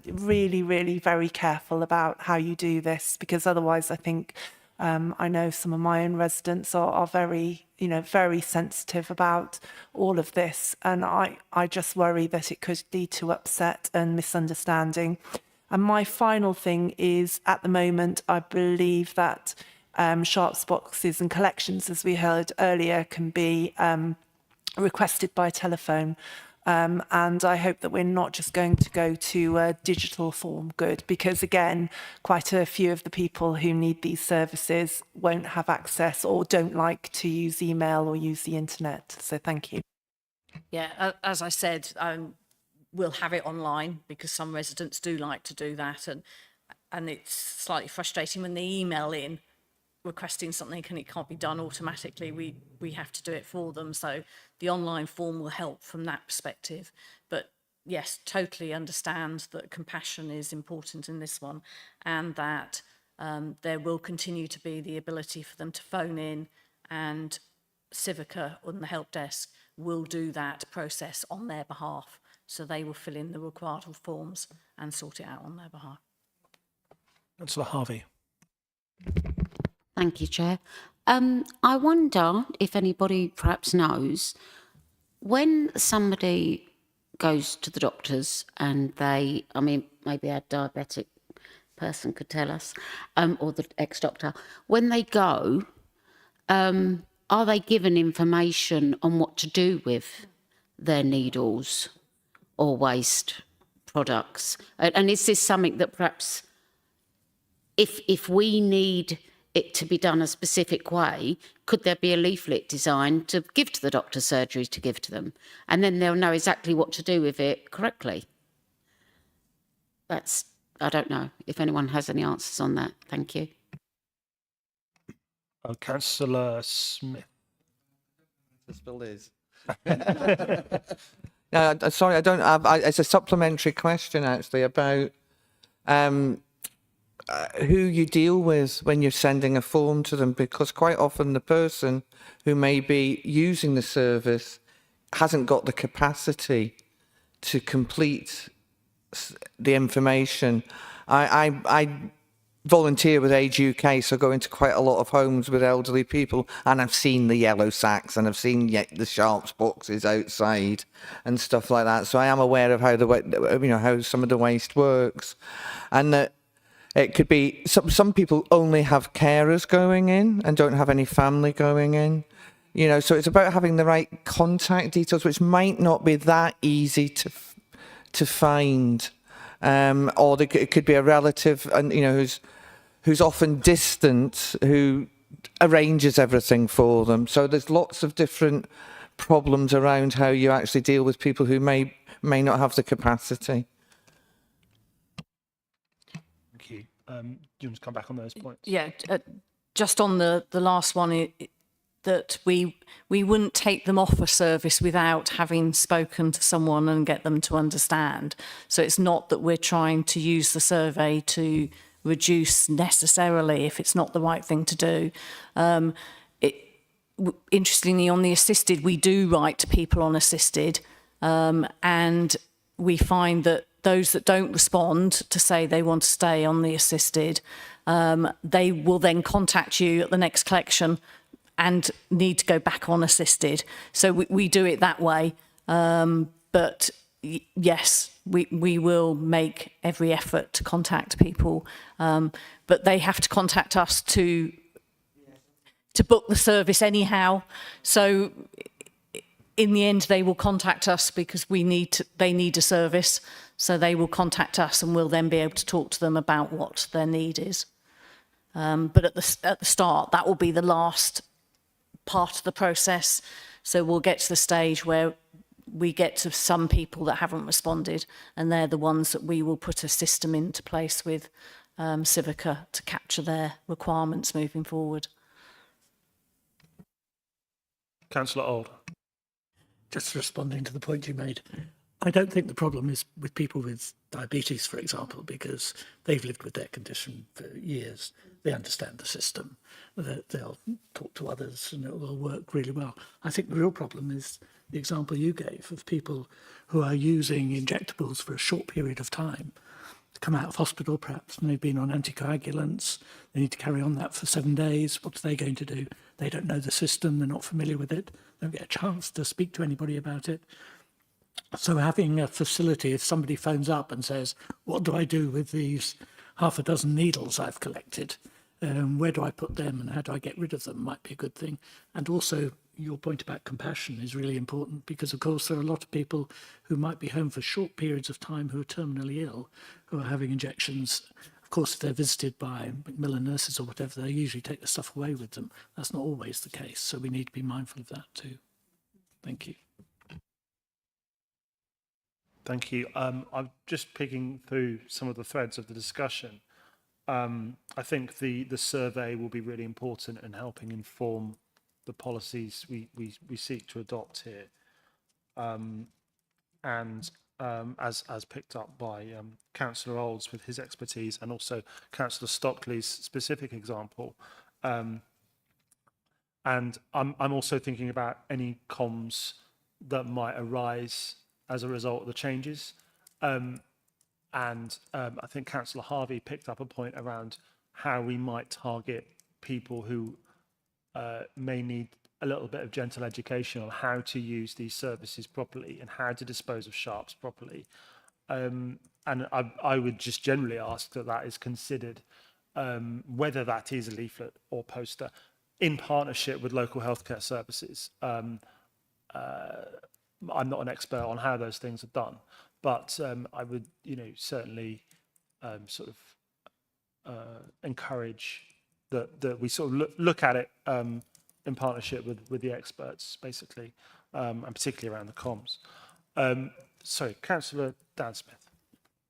really, really very careful about how you do this, because otherwise I think I know some of my own residents are very, very sensitive about all of this. And I just worry that it could lead to upset and misunderstanding. And my final thing is, at the moment, I believe that Sharps boxes and collections, as we heard earlier, can be requested by telephone. And I hope that we're not just going to go to a digital form good, because again, quite a few of the people who need these services won't have access or don't like to use email or use the internet. So thank you. Yeah, as I said, we'll have it online because some residents do like to do that, and it's slightly frustrating when they email in requesting something and it can't be done automatically. We have to do it for them. So the online form will help from that perspective. But yes, totally understand that compassion is important in this one, and that there will continue to be the ability for them to phone in, and Civica on the help desk will do that process on their behalf. So they will fill in the required forms and sort it out on their behalf. Councillor Harvey. Thank you, Chair. I wonder if anybody perhaps knows, when somebody goes to the doctors and maybe a diabetic person could tell us, or the ex-doctor, when they go, are they given information on what to do with their needles or waste products? And is this something that perhaps, if we need it to be done a specific way, could there be a leaflet designed to give to the doctor's surgery to give to them? And then they'll know exactly what to do with it correctly. I don't know if anyone has any answers on that. Thank you. Councillor Smith. This bill is. No, sorry, I don't have. It's a supplementary question actually about who you deal with when you're sending a form to them, because quite often the person who may be using the service hasn't got the capacity to complete the information. I volunteer with Age UK, so I go into quite a lot of homes with elderly people, and I've seen the yellow sacks and I've seen the sharps boxes outside and stuff like that. So I am aware of how how some of the waste works, and that it could be some people only have carers going in and don't have any family going in. So it's about having the right contact details, which might not be that easy to find, or it could be a relative, and who's often distant, who arranges everything for them. So there's lots of different problems around how you actually deal with people who may not have the capacity. Thank you. Do you want to come back on those points? Yeah, just on the last one, that we wouldn't take them off a service without having spoken to someone and get them to understand. So it's not that we're trying to use the survey to reduce necessarily if it's not the right thing to do. Interestingly, on the assisted, we do write to people on assisted, and we find that those that don't respond to say they want to stay on the assisted, they will then contact you at the next collection and need to go back on assisted. So we do it that way. But yes, we will make every effort to contact people, but they have to contact us to book the service anyhow. So in the end, they will contact us because they need a service. So they will contact us, and we'll then be able to talk to them about what their need is. But at the start, that will be the last part of the process. So we'll get to the stage where we get to some people that haven't responded, and they're the ones that we will put a system into place with Civica to capture their requirements moving forward. Councillor Auld. Just responding to the point you made, I don't think the problem is with people with diabetes, for example, because they've lived with their condition for years. They understand the system. They'll talk to others and it will work really well. I think the real problem is the example you gave of people who are using injectables for a short period of time, come out of hospital perhaps, and they've been on anticoagulants. They need to carry on that for 7 days. What are they going to do? They don't know the system. They're not familiar with it. They don't get a chance to speak to anybody about it. So having a facility, if somebody phones up and says, what do I do with these half a dozen needles I've collected? Where do I put them and how do I get rid of them might be a good thing. And also your point about compassion is really important, because of course there are a lot of people who might be home for short periods of time who are terminally ill, who are having injections. Of course, if they're visited by Macmillan nurses or whatever, they usually take the stuff away with them. That's not always the case, so we need to be mindful of that too. Thank you. Thank you. I'm just picking through some of the threads of the discussion. I think the survey will be really important in helping inform the policies we seek to adopt here. As picked up by Councillor Olds with his expertise, and also Councillor Stockley's specific example. And I'm also thinking about any comms that might arise as a result of the changes. I think Councillor Harvey picked up a point around how we might target people who may need a little bit of gentle education on how to use these services properly and how to dispose of sharps properly. And I would just generally ask that is considered, whether that is a leaflet or poster, in partnership with local healthcare services. I'm not an expert on how those things are done, but I would, certainly encourage that we sort of look at it in partnership with the experts, basically, and particularly around the comms. Sorry, Councillor Dan Smith.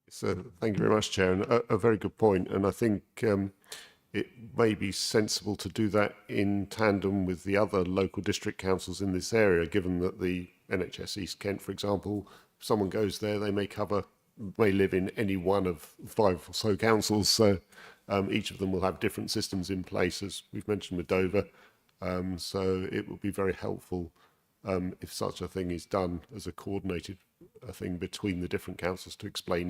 So, thank you very much, Chair, and a very good point. And I think it may be sensible to do that in tandem with the other local district councils in this area, given that the NHS East Kent, for example, if someone goes there, they may live in any one of 5 or so councils, so each of them will have different systems in place, as we've mentioned with Dover. So it would be very helpful if such a thing is done as a coordinated thing between the different councils to explain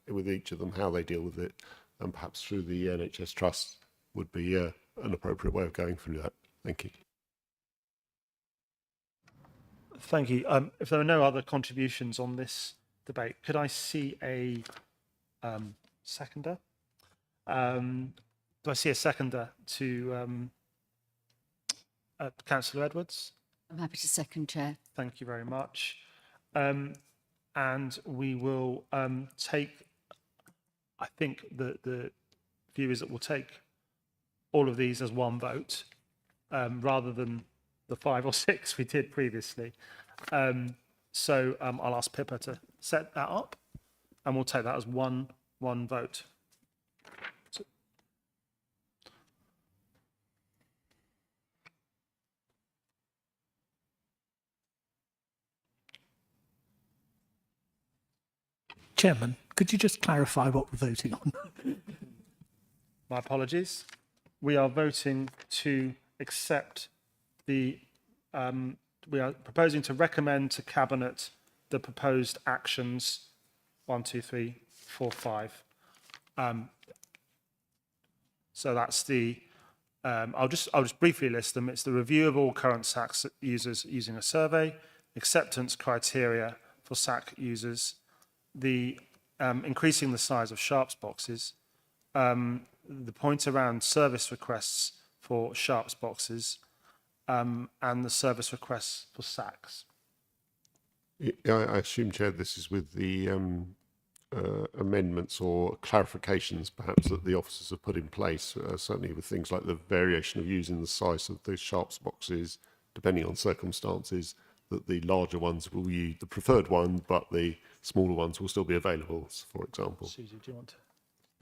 with each of them how they deal with it, and perhaps through the NHS Trust would be an appropriate way of going through that. Thank you. Thank you. If there are no other contributions on this debate, could I see a seconder? Do I see a seconder to Councillor Edwards? I'm happy to second, Chair. Thank you very much. And we will take, I think the view is that we'll take all of these as one vote rather than the 5 or 6 we did previously. So I'll ask Pippa to set that up and we'll take that as one vote. Chairman, could you just clarify what we're voting on? My apologies. We are voting to accept we are proposing to recommend to Cabinet the proposed actions 1, 2, 3, 4, 5. So that's the, I'll just briefly list them. It's the review of all current SAC users using a survey, acceptance criteria for SAC users, the increasing the size of sharps boxes, the point around service requests for sharps boxes, and the service requests for SACs. Yeah, I assume, Chair, this is with the amendments or clarifications perhaps that the officers have put in place, certainly with things like the variation of using the size of the sharps boxes, depending on circumstances, that the larger ones will be the preferred one, but the smaller ones will still be available, for example. Susie, do you want to?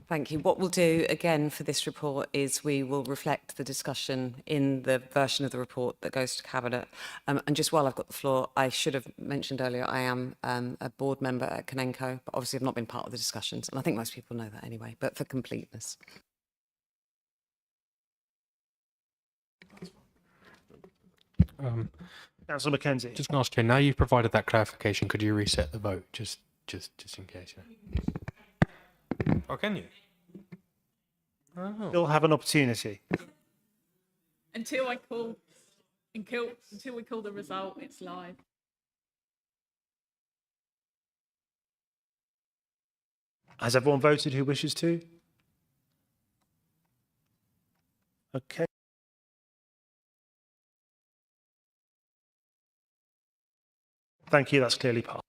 Thank you. What we'll do again for this report is we will reflect the discussion in the version of the report that goes to Cabinet. And just while I've got the floor, I should have mentioned earlier, I am a board member at Canenco, but obviously I've not been part of the discussions. And I think most people know that anyway, but for completeness. Councillor Mackenzie. Just going to ask, Chair, now you've provided that clarification, could you reset the vote, just in case? Oh, can you? Oh. You'll have an opportunity. Until we call the result, it's live. Has everyone voted who wishes to? Okay. Thank you, that's clearly passed.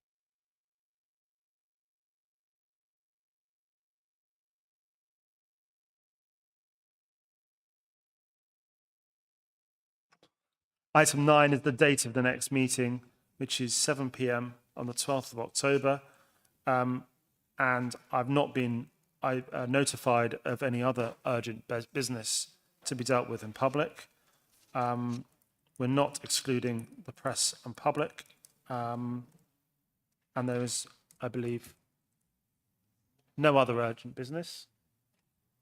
Item 9 is the date of the next meeting, which is 7 p.m. on the 12th of October. And I've not been notified of any other urgent business to be dealt with in public. We're not excluding the press and public. And there is, I believe, no other urgent business.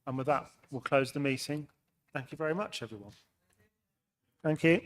And with that, we'll close the meeting. Thank you very much, everyone. Thank you.